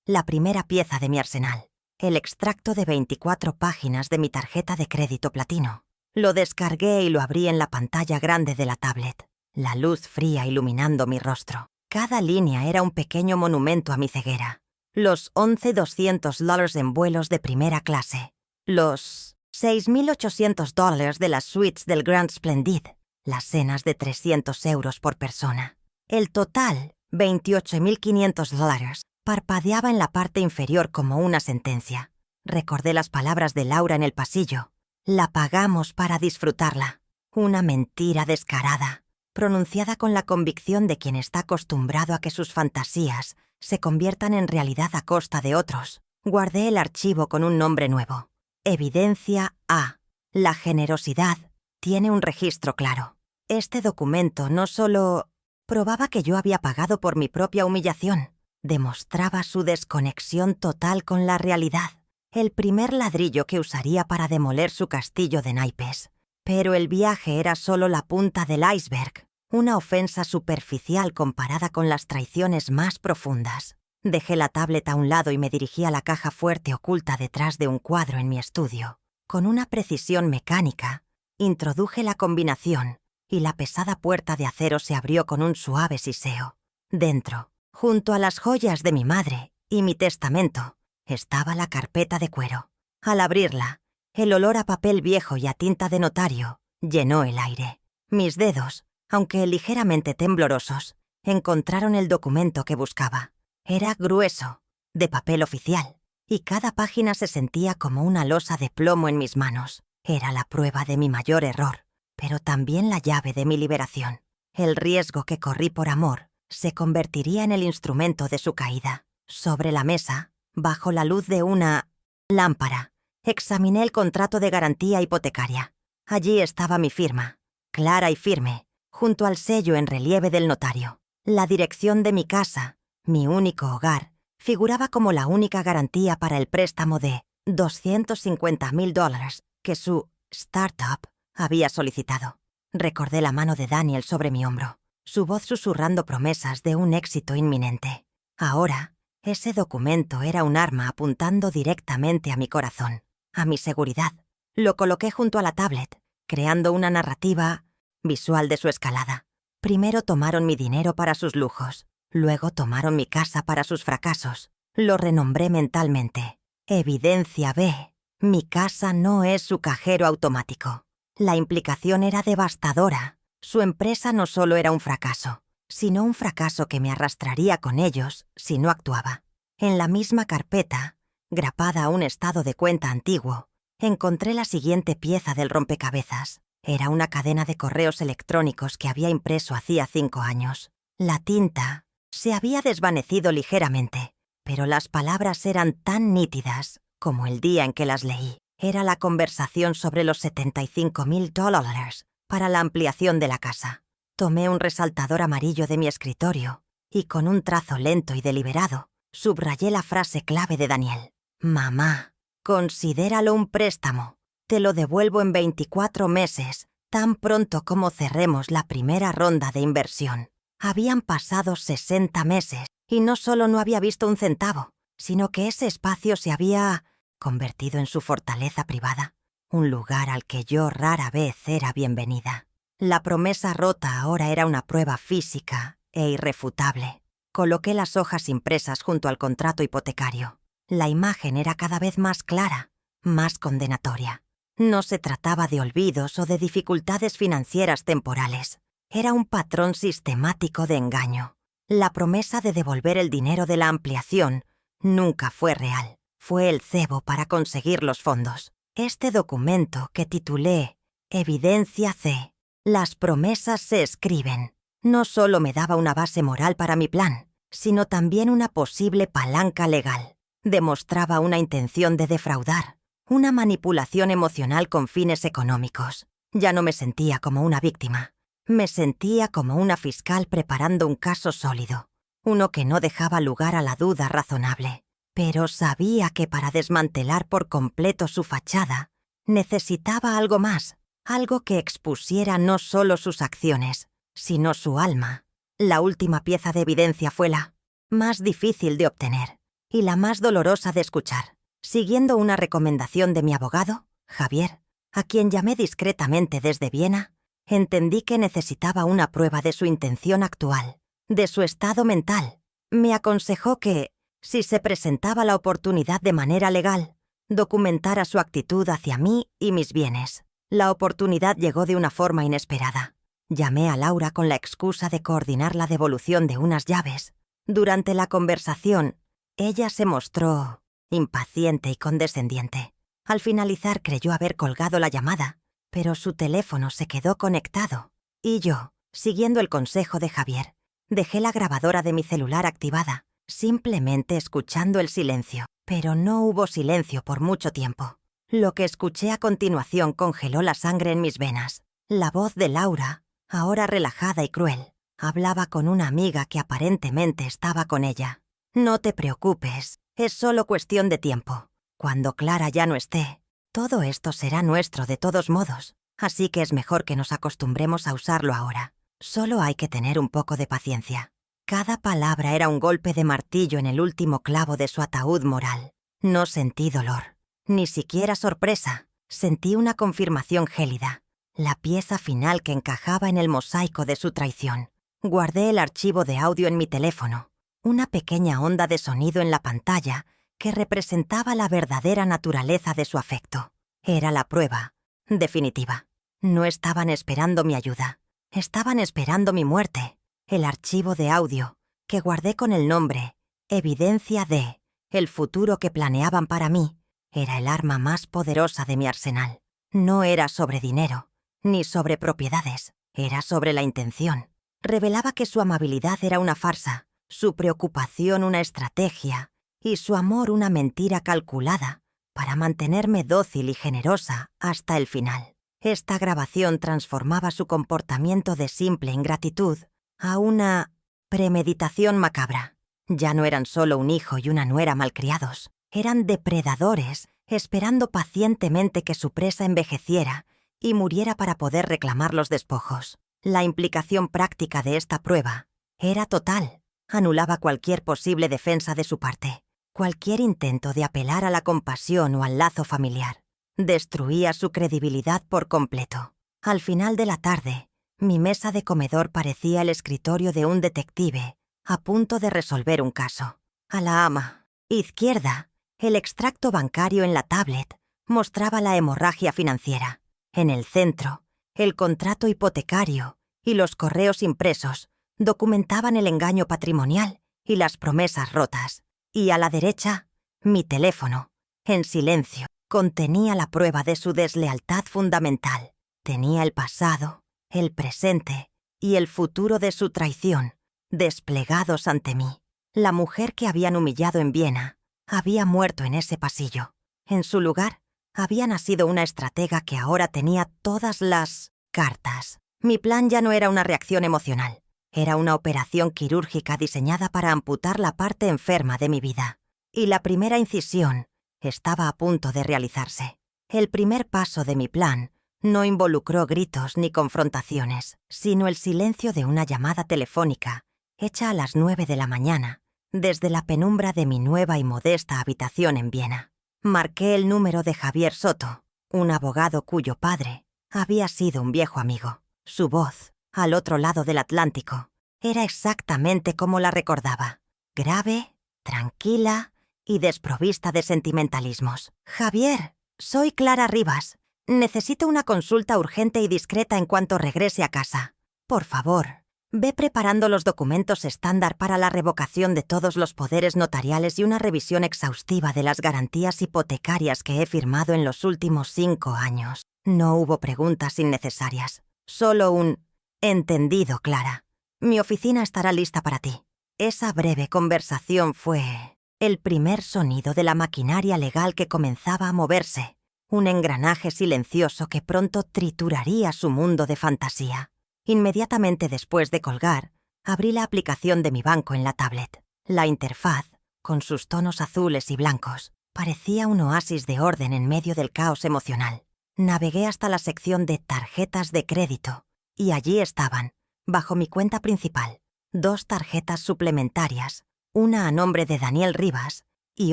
la primera pieza de mi arsenal, el extracto de 24 páginas de mi tarjeta de crédito platino. Lo descargué y lo abrí en la pantalla grande de la tablet, la luz fría iluminando mi rostro. Cada línea era un pequeño monumento a mi ceguera. Los $11,200 en vuelos de primera clase, los $6,800 de las suites del Grand Splendid, las cenas de 300 euros por persona. El total, $28,500, parpadeaba en la parte inferior como una sentencia. Recordé las palabras de Laura en el pasillo. La pagamos para disfrutarla. Una mentira descarada, pronunciada con la convicción de quien está acostumbrado a que sus fantasías se conviertan en realidad a costa de otros. Guardé el archivo con un nombre nuevo. Evidencia A. La generosidad tiene un registro claro. Este documento no solo probaba que yo había pagado por mi propia humillación, demostraba su desconexión total con la realidad, el primer ladrillo que usaría para demoler su castillo de naipes. Pero el viaje era solo la punta del iceberg, una ofensa superficial comparada con las traiciones más profundas. Dejé la tablet a un lado y me dirigí a la caja fuerte oculta detrás de un cuadro en mi estudio. Con una precisión mecánica, introduje la combinación y la pesada puerta de acero se abrió con un suave siseo. Dentro, junto a las joyas de mi madre y mi testamento, estaba la carpeta de cuero. Al abrirla, el olor a papel viejo y a tinta de notario llenó el aire. Mis dedos, aunque ligeramente temblorosos, encontraron el documento que buscaba. Era grueso, de papel oficial, y cada página se sentía como una losa de plomo en mis manos. Era la prueba de mi mayor error, pero también la llave de mi liberación. El riesgo que corrí por amor se convertiría en el instrumento de su caída. Sobre la mesa, bajo la luz de una lámpara, examiné el contrato de garantía hipotecaria. Allí estaba mi firma, clara y firme, junto al sello en relieve del notario. La dirección de mi casa, mi único hogar, figuraba como la única garantía para el préstamo de $250,000 que su startup había solicitado. Recordé la mano de Daniel sobre mi hombro, su voz susurrando promesas de un éxito inminente. Ahora, ese documento era un arma apuntando directamente a mi corazón, a mi seguridad. Lo coloqué junto a la tablet, creando una narrativa visual de su escalada. Primero tomaron mi dinero para sus lujos, luego tomaron mi casa para sus fracasos. Lo renombré mentalmente. Evidencia B. Mi casa no es su cajero automático. La implicación era devastadora. Su empresa no solo era un fracaso, sino un fracaso que me arrastraría con ellos si no actuaba. En la misma carpeta, grapada a un estado de cuenta antiguo, encontré la siguiente pieza del rompecabezas. Era una cadena de correos electrónicos que había impreso hacía 5 años. La tinta se había desvanecido ligeramente, pero las palabras eran tan nítidas como el día en que las leí. Era la conversación sobre los $75,000 para la ampliación de la casa. Tomé un resaltador amarillo de mi escritorio y con un trazo lento y deliberado subrayé la frase clave de Daniel. Mamá, considéralo un préstamo. Te lo devuelvo en 24 meses, tan pronto como cerremos la primera ronda de inversión. Habían pasado 60 meses y no solo no había visto un centavo, sino que ese espacio se había convertido en su fortaleza privada, un lugar al que yo rara vez era bienvenida. La promesa rota ahora era una prueba física e irrefutable. Coloqué las hojas impresas junto al contrato hipotecario. La imagen era cada vez más clara, más condenatoria. No se trataba de olvidos o de dificultades financieras temporales. Era un patrón sistemático de engaño. La promesa de devolver el dinero de la ampliación nunca fue real. Fue el cebo para conseguir los fondos. Este documento que titulé Evidencia C. Las promesas se escriben. No solo me daba una base moral para mi plan, sino también una posible palanca legal. Demostraba una intención de defraudar, una manipulación emocional con fines económicos. Ya no me sentía como una víctima. Me sentía como una fiscal preparando un caso sólido, uno que no dejaba lugar a la duda razonable. Pero sabía que para desmantelar por completo su fachada, necesitaba algo más, algo que expusiera no solo sus acciones, sino su alma. La última pieza de evidencia fue la más difícil de obtener y la más dolorosa de escuchar. Siguiendo una recomendación de mi abogado, Javier, a quien llamé discretamente desde Viena, entendí que necesitaba una prueba de su intención actual, de su estado mental. Me aconsejó que, si se presentaba la oportunidad de manera legal, documentara su actitud hacia mí y mis bienes. La oportunidad llegó de una forma inesperada. Llamé a Laura con la excusa de coordinar la devolución de unas llaves. Durante la conversación, ella se mostró impaciente y condescendiente. Al finalizar creyó haber colgado la llamada, pero su teléfono se quedó conectado. Y yo, siguiendo el consejo de Javier, dejé la grabadora de mi celular activada, simplemente escuchando el silencio. Pero no hubo silencio por mucho tiempo. Lo que escuché a continuación congeló la sangre en mis venas. La voz de Laura, ahora relajada y cruel, hablaba con una amiga que aparentemente estaba con ella. No te preocupes, es solo cuestión de tiempo. Cuando Clara ya no esté, todo esto será nuestro de todos modos, así que es mejor que nos acostumbremos a usarlo ahora. Solo hay que tener un poco de paciencia. Cada palabra era un golpe de martillo en el último clavo de su ataúd moral. No sentí dolor, ni siquiera sorpresa. Sentí una confirmación gélida, la pieza final que encajaba en el mosaico de su traición. Guardé el archivo de audio en mi teléfono, una pequeña onda de sonido en la pantalla que representaba la verdadera naturaleza de su afecto. Era la prueba definitiva. No estaban esperando mi ayuda, estaban esperando mi muerte. El archivo de audio, que guardé con el nombre Evidencia de el futuro que planeaban para mí, era el arma más poderosa de mi arsenal. No era sobre dinero, ni sobre propiedades, era sobre la intención. Revelaba que su amabilidad era una farsa, su preocupación una estrategia y su amor una mentira calculada para mantenerme dócil y generosa hasta el final. Esta grabación transformaba su comportamiento de simple ingratitud a una premeditación macabra. Ya no eran solo un hijo y una nuera malcriados, eran depredadores esperando pacientemente que su presa envejeciera y muriera para poder reclamar los despojos. La implicación práctica de esta prueba era total. Anulaba cualquier posible defensa de su parte, cualquier intento de apelar a la compasión o al lazo familiar. Destruía su credibilidad por completo. Al final de la tarde, mi mesa de comedor parecía el escritorio de un detective a punto de resolver un caso. A la izquierda, el extracto bancario en la tablet mostraba la hemorragia financiera. En el centro, el contrato hipotecario y los correos impresos documentaban el engaño patrimonial y las promesas rotas. Y a la derecha, mi teléfono, en silencio, contenía la prueba de su deslealtad fundamental. Tenía el pasado, el presente y el futuro de su traición desplegados ante mí. La mujer que habían humillado en Viena había muerto en ese pasillo. En su lugar, había nacido una estratega que ahora tenía todas las cartas. Mi plan ya no era una reacción emocional. Era una operación quirúrgica diseñada para amputar la parte enferma de mi vida. Y la primera incisión estaba a punto de realizarse. El primer paso de mi plan no involucró gritos ni confrontaciones, sino el silencio de una llamada telefónica hecha a las 9 de la mañana, desde la penumbra de mi nueva y modesta habitación en Viena. Marqué el número de Javier Soto, un abogado cuyo padre había sido un viejo amigo. Su voz, al otro lado del Atlántico, era exactamente como la recordaba, grave, tranquila y desprovista de sentimentalismos. «Javier, soy Clara Rivas. Necesito una consulta urgente y discreta en cuanto regrese a casa. Por favor, ve preparando los documentos estándar para la revocación de todos los poderes notariales y una revisión exhaustiva de las garantías hipotecarias que he firmado en los últimos 5 años». No hubo preguntas innecesarias, solo un «entendido, Clara. Mi oficina estará lista para ti». Esa breve conversación fue el primer sonido de la maquinaria legal que comenzaba a moverse. Un engranaje silencioso que pronto trituraría su mundo de fantasía. Inmediatamente después de colgar, abrí la aplicación de mi banco en la tablet. La interfaz, con sus tonos azules y blancos, parecía un oasis de orden en medio del caos emocional. Navegué hasta la sección de tarjetas de crédito, y allí estaban, bajo mi cuenta principal, 2 tarjetas suplementarias, una a nombre de Daniel Rivas y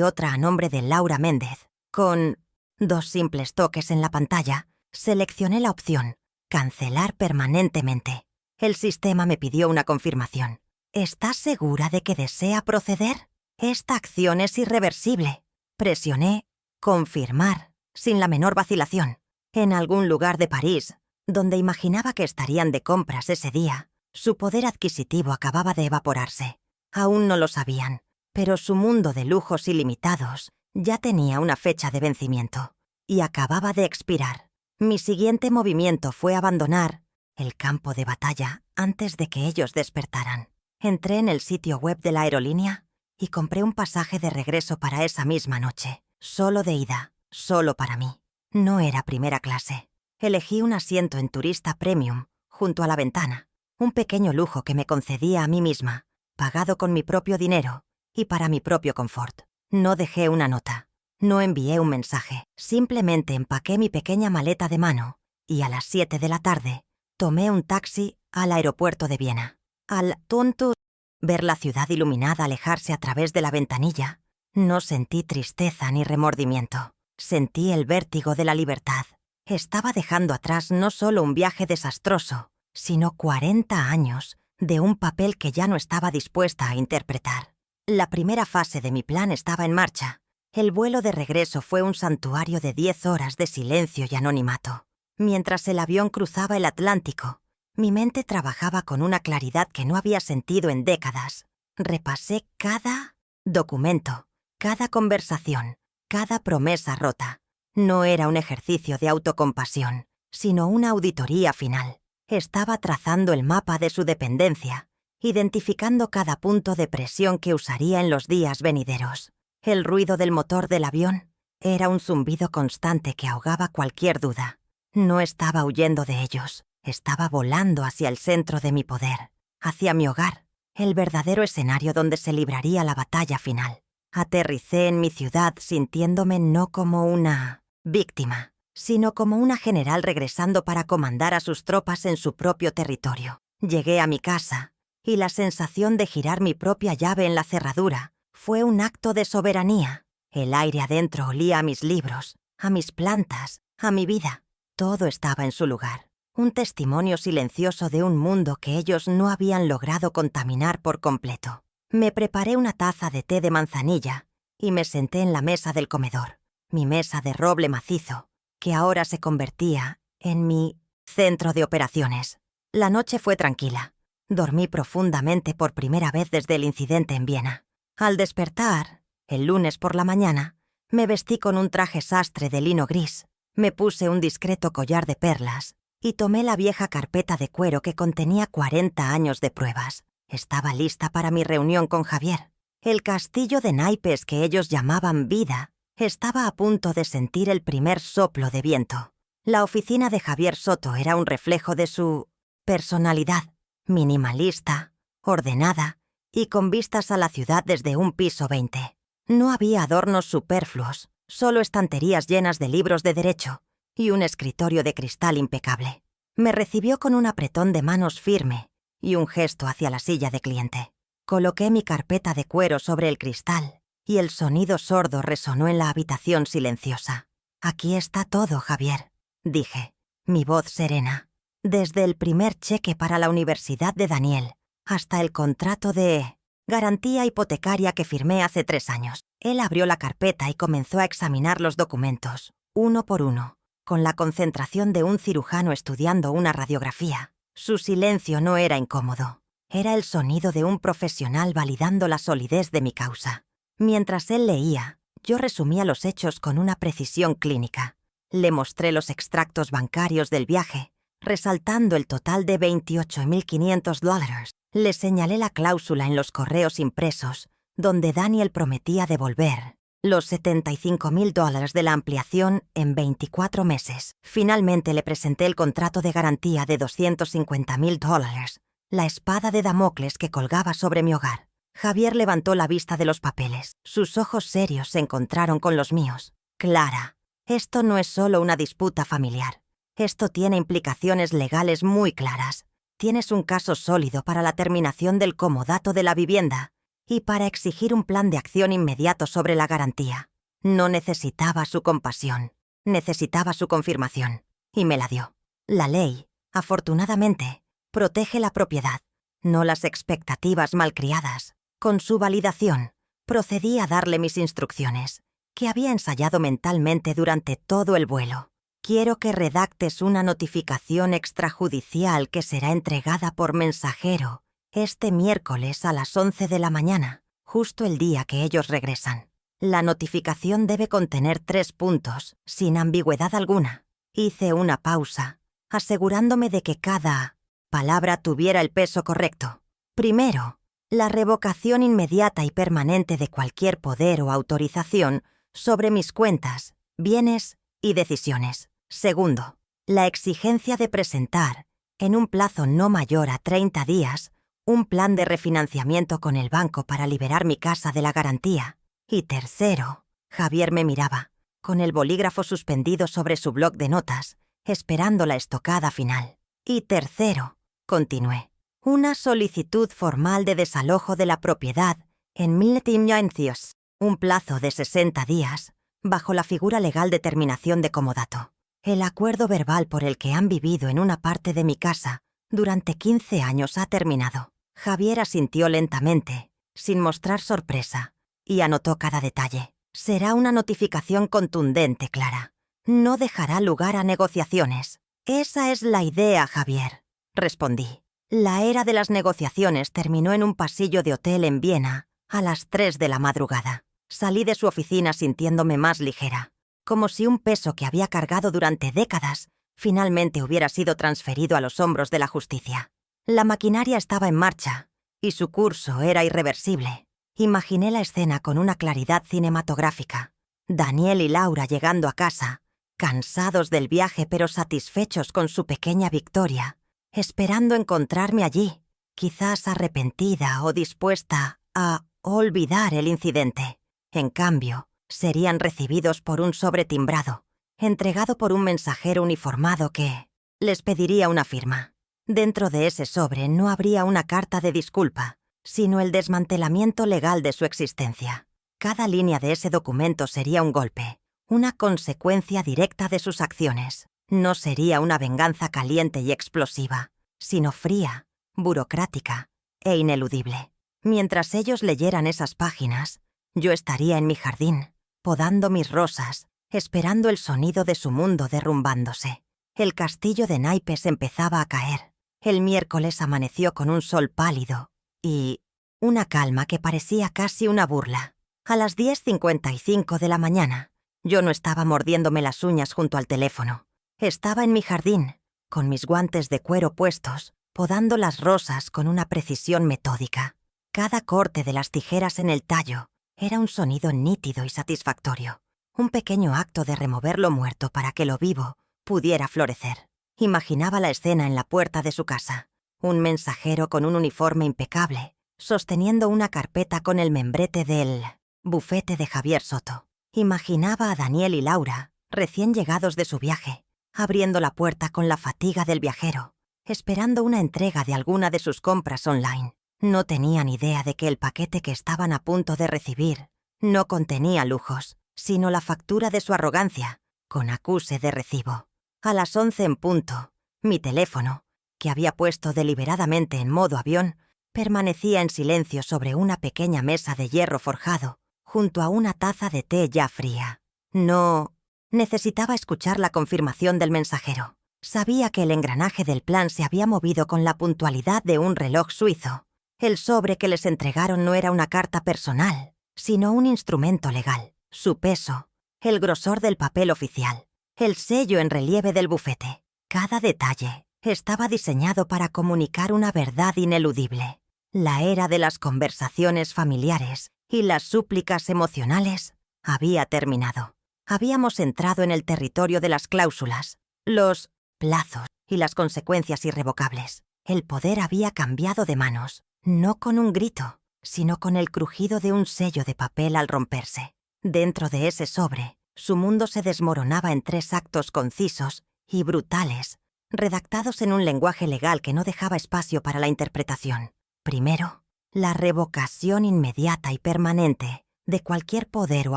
otra a nombre de Laura Méndez. Con 2 simples toques en la pantalla, seleccioné la opción «Cancelar permanentemente». El sistema me pidió una confirmación. «¿Estás segura de que desea proceder? Esta acción es irreversible». Presioné «Confirmar», sin la menor vacilación. En algún lugar de París, donde imaginaba que estarían de compras ese día, su poder adquisitivo acababa de evaporarse. Aún no lo sabían, pero su mundo de lujos ilimitados ya tenía una fecha de vencimiento y acababa de expirar. Mi siguiente movimiento fue abandonar el campo de batalla antes de que ellos despertaran. Entré en el sitio web de la aerolínea y compré un pasaje de regreso para esa misma noche, solo de ida, solo para mí. No era primera clase. Elegí un asiento en turista premium junto a la ventana, un pequeño lujo que me concedía a mí misma, pagado con mi propio dinero y para mi propio confort. No dejé una nota. No envié un mensaje. Simplemente empaqué mi pequeña maleta de mano y a las 7 de la tarde tomé un taxi al aeropuerto de Viena. Al tonto ver la ciudad iluminada alejarse a través de la ventanilla, no sentí tristeza ni remordimiento. Sentí el vértigo de la libertad. Estaba dejando atrás no solo un viaje desastroso, sino 40 años de un papel que ya no estaba dispuesta a interpretar. La primera fase de mi plan estaba en marcha. El vuelo de regreso fue un santuario de 10 horas de silencio y anonimato. Mientras el avión cruzaba el Atlántico, mi mente trabajaba con una claridad que no había sentido en décadas. Repasé cada documento, cada conversación, cada promesa rota. No era un ejercicio de autocompasión, sino una auditoría final. Estaba trazando el mapa de su dependencia, identificando cada punto de presión que usaría en los días venideros. El ruido del motor del avión era un zumbido constante que ahogaba cualquier duda. No estaba huyendo de ellos, estaba volando hacia el centro de mi poder, hacia mi hogar, el verdadero escenario donde se libraría la batalla final. Aterricé en mi ciudad sintiéndome no como una víctima, sino como una general regresando para comandar a sus tropas en su propio territorio. Llegué a mi casa, y la sensación de girar mi propia llave en la cerradura fue un acto de soberanía. El aire adentro olía a mis libros, a mis plantas, a mi vida. Todo estaba en su lugar. Un testimonio silencioso de un mundo que ellos no habían logrado contaminar por completo. Me preparé una taza de té de manzanilla y me senté en la mesa del comedor, mi mesa de roble macizo, que ahora se convertía en mi centro de operaciones. La noche fue tranquila. Dormí profundamente por primera vez desde el incidente en Viena. Al despertar, el lunes por la mañana, me vestí con un traje sastre de lino gris, me puse un discreto collar de perlas y tomé la vieja carpeta de cuero que contenía 40 años de pruebas. Estaba lista para mi reunión con Javier. El castillo de naipes que ellos llamaban vida estaba a punto de sentir el primer soplo de viento. La oficina de Javier Soto era un reflejo de su personalidad, minimalista, ordenada y con vistas a la ciudad desde un piso 20. No había adornos superfluos, solo estanterías llenas de libros de derecho y un escritorio de cristal impecable. Me recibió con un apretón de manos firme y un gesto hacia la silla de cliente. Coloqué mi carpeta de cuero sobre el cristal y el sonido sordo resonó en la habitación silenciosa. «Aquí está todo, Javier», dije, mi voz serena. Desde el primer cheque para la Universidad de Daniel hasta el contrato de garantía hipotecaria que firmé hace 3 años. Él abrió la carpeta y comenzó a examinar los documentos, uno por uno, con la concentración de un cirujano estudiando una radiografía. Su silencio no era incómodo. Era el sonido de un profesional validando la solidez de mi causa. Mientras él leía, yo resumía los hechos con una precisión clínica. Le mostré los extractos bancarios del viaje, resaltando el total de $28.500. Le señalé la cláusula en los correos impresos, donde Daniel prometía devolver los $75.000 de la ampliación en 24 meses. Finalmente le presenté el contrato de garantía de $250.000, la espada de Damocles que colgaba sobre mi hogar. Javier levantó la vista de los papeles. Sus ojos serios se encontraron con los míos. «Clara, esto no es solo una disputa familiar. Esto tiene implicaciones legales muy claras. Tienes un caso sólido para la terminación del comodato de la vivienda y para exigir un plan de acción inmediato sobre la garantía». No necesitaba su compasión, necesitaba su confirmación, y me la dio. La ley, afortunadamente, protege la propiedad, no las expectativas malcriadas. Con su validación, procedí a darle mis instrucciones, que había ensayado mentalmente durante todo el vuelo. «Quiero que redactes una notificación extrajudicial que será entregada por mensajero este miércoles a las 11 de la mañana, justo el día que ellos regresan. La notificación debe contener 3 puntos, sin ambigüedad alguna». Hice una pausa, asegurándome de que cada palabra tuviera el peso correcto. Primero, la revocación inmediata y permanente de cualquier poder o autorización sobre mis cuentas, bienes y decisiones. Segundo, la exigencia de presentar, en un plazo no mayor a 30 días, un plan de refinanciamiento con el banco para liberar mi casa de la garantía. Y tercero, Javier me miraba, con el bolígrafo suspendido sobre su bloc de notas, esperando la estocada final. Y tercero, continué, una solicitud formal de desalojo de la propiedad en 1900, un plazo de 60 días, bajo la figura legal de terminación de comodato. El acuerdo verbal por el que han vivido en una parte de mi casa durante 15 años ha terminado. Javier asintió lentamente, sin mostrar sorpresa, y anotó cada detalle. Será una notificación contundente, Clara. No dejará lugar a negociaciones. Esa es la idea, Javier, respondí. La era de las negociaciones terminó en un pasillo de hotel en Viena a las 3 de la madrugada. Salí de su oficina sintiéndome más ligera, como si un peso que había cargado durante décadas finalmente hubiera sido transferido a los hombros de la justicia. La maquinaria estaba en marcha, y su curso era irreversible. Imaginé la escena con una claridad cinematográfica. Daniel y Laura llegando a casa, cansados del viaje pero satisfechos con su pequeña victoria, esperando encontrarme allí, quizás arrepentida o dispuesta a olvidar el incidente. En cambio, serían recibidos por un sobre timbrado, entregado por un mensajero uniformado que les pediría una firma. Dentro de ese sobre no habría una carta de disculpa, sino el desmantelamiento legal de su existencia. Cada línea de ese documento sería un golpe, una consecuencia directa de sus acciones. No sería una venganza caliente y explosiva, sino fría, burocrática e ineludible. Mientras ellos leyeran esas páginas, yo estaría en mi jardín, podando mis rosas, esperando el sonido de su mundo derrumbándose. El castillo de naipes empezaba a caer. El miércoles amaneció con un sol pálido y una calma que parecía casi una burla. A las 10:55 de la mañana, yo no estaba mordiéndome las uñas junto al teléfono. Estaba en mi jardín, con mis guantes de cuero puestos, podando las rosas con una precisión metódica. Cada corte de las tijeras en el tallo era un sonido nítido y satisfactorio, un pequeño acto de remover lo muerto para que lo vivo pudiera florecer. Imaginaba la escena en la puerta de su casa, un mensajero con un uniforme impecable, sosteniendo una carpeta con el membrete del bufete de Javier Soto. Imaginaba a Daniel y Laura, recién llegados de su viaje, abriendo la puerta con la fatiga del viajero, esperando una entrega de alguna de sus compras online. No tenían idea de que el paquete que estaban a punto de recibir no contenía lujos, sino la factura de su arrogancia, con acuse de recibo. A las 11 en punto, mi teléfono, que había puesto deliberadamente en modo avión, permanecía en silencio sobre una pequeña mesa de hierro forjado, junto a una taza de té ya fría. No necesitaba escuchar la confirmación del mensajero. Sabía que el engranaje del plan se había movido con la puntualidad de un reloj suizo. El sobre que les entregaron no era una carta personal, sino un instrumento legal. Su peso, el grosor del papel oficial, el sello en relieve del bufete. Cada detalle estaba diseñado para comunicar una verdad ineludible. La era de las conversaciones familiares y las súplicas emocionales había terminado. Habíamos entrado en el territorio de las cláusulas, los plazos y las consecuencias irrevocables. El poder había cambiado de manos, no con un grito, sino con el crujido de un sello de papel al romperse. Dentro de ese sobre, su mundo se desmoronaba en 3 actos concisos y brutales, redactados en un lenguaje legal que no dejaba espacio para la interpretación. Primero, la revocación inmediata y permanente de cualquier poder o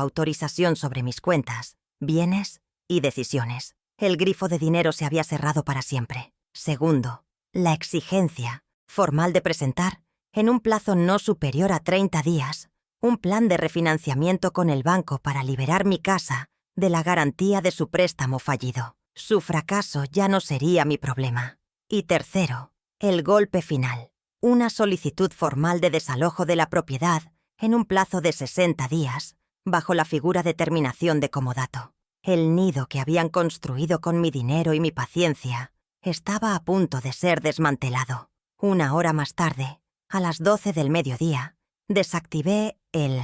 autorización sobre mis cuentas, bienes y decisiones. El grifo de dinero se había cerrado para siempre. Segundo, la exigencia formal de presentar, en un plazo no superior a 30 días, un plan de refinanciamiento con el banco para liberar mi casa de la garantía de su préstamo fallido. Su fracaso ya no sería mi problema. Y tercero, el golpe final, una solicitud formal de desalojo de la propiedad en un plazo de 60 días, bajo la figura de terminación de comodato. El nido que habían construido con mi dinero y mi paciencia estaba a punto de ser desmantelado. 1 hora más tarde, a las 12 del mediodía, desactivé el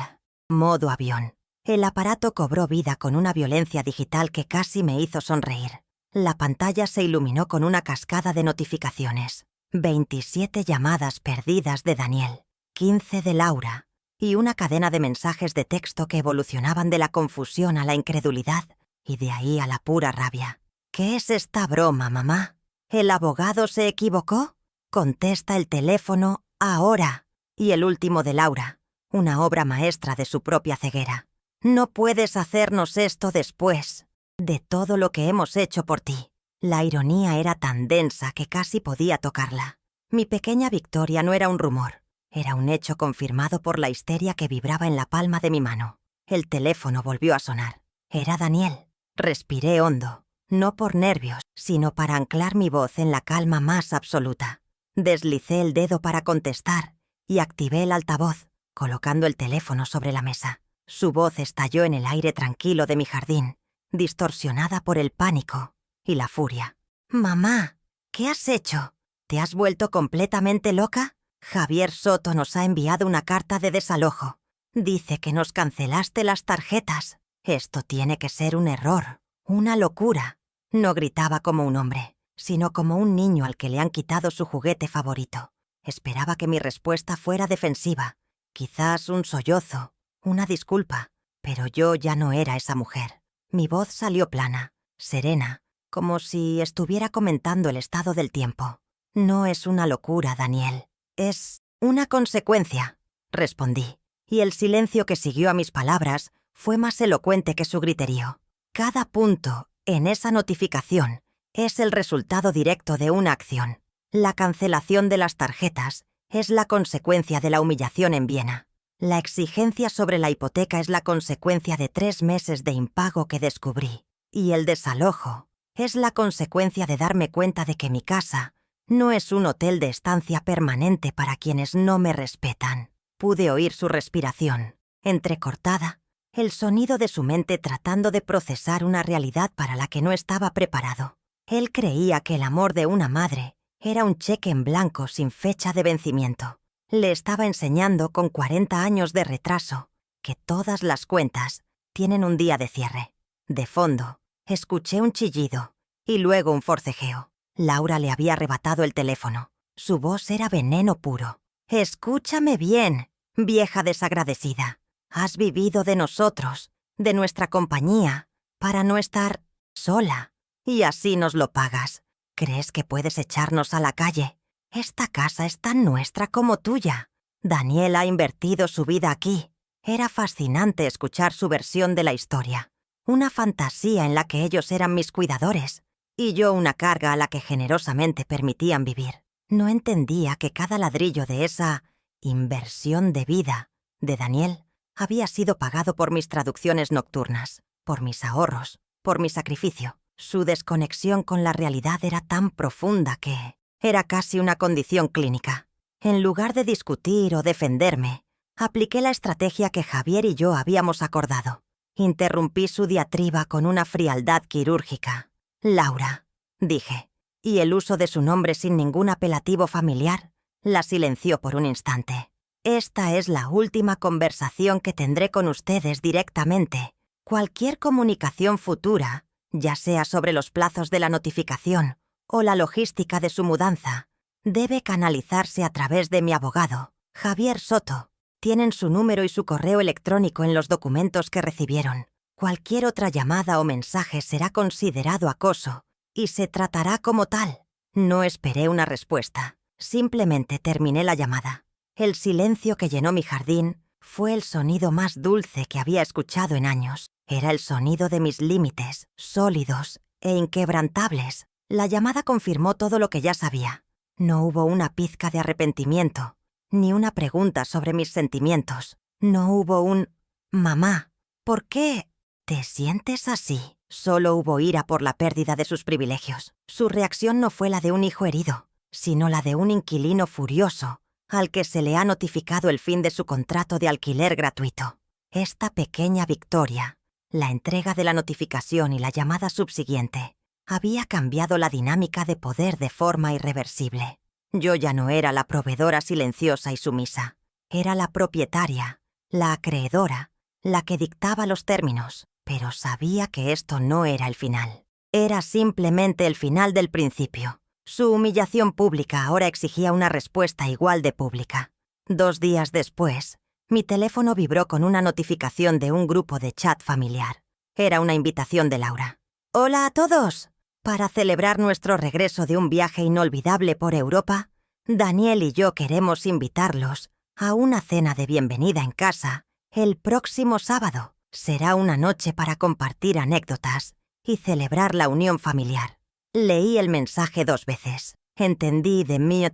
modo avión. El aparato cobró vida con una violencia digital que casi me hizo sonreír. La pantalla se iluminó con una cascada de notificaciones. 27 llamadas perdidas de Daniel, 15 de Laura, y una cadena de mensajes de texto que evolucionaban de la confusión a la incredulidad y de ahí a la pura rabia. ¿Qué es esta broma, mamá? ¿El abogado se equivocó? Contesta el teléfono ahora. Y el último de Laura, una obra maestra de su propia ceguera. No puedes hacernos esto después de todo lo que hemos hecho por ti. La ironía era tan densa que casi podía tocarla. Mi pequeña victoria no era un rumor. Era un hecho confirmado por la histeria que vibraba en la palma de mi mano. El teléfono volvió a sonar. Era Daniel. Respiré hondo, no por nervios, sino para anclar mi voz en la calma más absoluta. Deslicé el dedo para contestar y activé el altavoz, colocando el teléfono sobre la mesa. Su voz estalló en el aire tranquilo de mi jardín, distorsionada por el pánico y la furia. «Mamá, ¿qué has hecho? ¿Te has vuelto completamente loca? Javier Soto nos ha enviado una carta de desalojo. Dice que nos cancelaste las tarjetas. Esto tiene que ser un error, una locura». No gritaba como un hombre, sino como un niño al que le han quitado su juguete favorito. Esperaba que mi respuesta fuera defensiva, quizás un sollozo, una disculpa, pero yo ya no era esa mujer. Mi voz salió plana, serena, como si estuviera comentando el estado del tiempo. «No es una locura, Daniel. Es una consecuencia», respondí, y el silencio que siguió a mis palabras fue más elocuente que su griterío. Cada punto en esa notificación es el resultado directo de una acción. La cancelación de las tarjetas es la consecuencia de la humillación en Viena. La exigencia sobre la hipoteca es la consecuencia de 3 meses de impago que descubrí. Y el desalojo es la consecuencia de darme cuenta de que mi casa no es un hotel de estancia permanente para quienes no me respetan. Pude oír su respiración, entrecortada, el sonido de su mente tratando de procesar una realidad para la que no estaba preparado. Él creía que el amor de una madre era un cheque en blanco sin fecha de vencimiento. Le estaba enseñando con 40 años de retraso que todas las cuentas tienen un día de cierre. De fondo, escuché un chillido y luego un forcejeo. Laura le había arrebatado el teléfono. Su voz era veneno puro. «Escúchame bien, vieja desagradecida. Has vivido de nosotros, de nuestra compañía, para no estar sola. Y así nos lo pagas. ¿Crees que puedes echarnos a la calle? Esta casa es tan nuestra como tuya. Daniel ha invertido su vida aquí». Era fascinante escuchar su versión de la historia. Una fantasía en la que ellos eran mis cuidadores y yo una carga a la que generosamente permitían vivir. No entendía que cada ladrillo de esa inversión de vida de Daniel había sido pagado por mis traducciones nocturnas, por mis ahorros, por mi sacrificio. Su desconexión con la realidad era tan profunda que era casi una condición clínica. En lugar de discutir o defenderme, apliqué la estrategia que Javier y yo habíamos acordado. Interrumpí su diatriba con una frialdad quirúrgica. «Laura», dije, y el uso de su nombre sin ningún apelativo familiar la silenció por un instante. «Esta es la última conversación que tendré con ustedes directamente. Cualquier comunicación futura, ya sea sobre los plazos de la notificación o la logística de su mudanza, debe canalizarse a través de mi abogado, Javier Soto. Tienen su número y su correo electrónico en los documentos que recibieron. Cualquier otra llamada o mensaje será considerado acoso y se tratará como tal». No esperé una respuesta. Simplemente terminé la llamada. El silencio que llenó mi jardín fue el sonido más dulce que había escuchado en años. Era el sonido de mis límites, sólidos e inquebrantables. La llamada confirmó todo lo que ya sabía. No hubo una pizca de arrepentimiento, ni una pregunta sobre mis sentimientos. No hubo un «Mamá, ¿por qué te sientes así?» Solo hubo ira por la pérdida de sus privilegios. Su reacción no fue la de un hijo herido, sino la de un inquilino furioso al que se le ha notificado el fin de su contrato de alquiler gratuito. Esta pequeña victoria, la entrega de la notificación y la llamada subsiguiente, había cambiado la dinámica de poder de forma irreversible. Yo ya no era la proveedora silenciosa y sumisa. Era la propietaria, la acreedora, la que dictaba los términos, pero sabía que esto no era el final. Era simplemente el final del principio. Su humillación pública ahora exigía una respuesta igual de pública. 2 días después, mi teléfono vibró con una notificación de un grupo de chat familiar. Era una invitación de Laura. «Hola a todos. Para celebrar nuestro regreso de un viaje inolvidable por Europa, Daniel y yo queremos invitarlos a una cena de bienvenida en casa el próximo sábado. Será una noche para compartir anécdotas y celebrar la unión familiar». Leí el mensaje 2 veces. Entendí de mi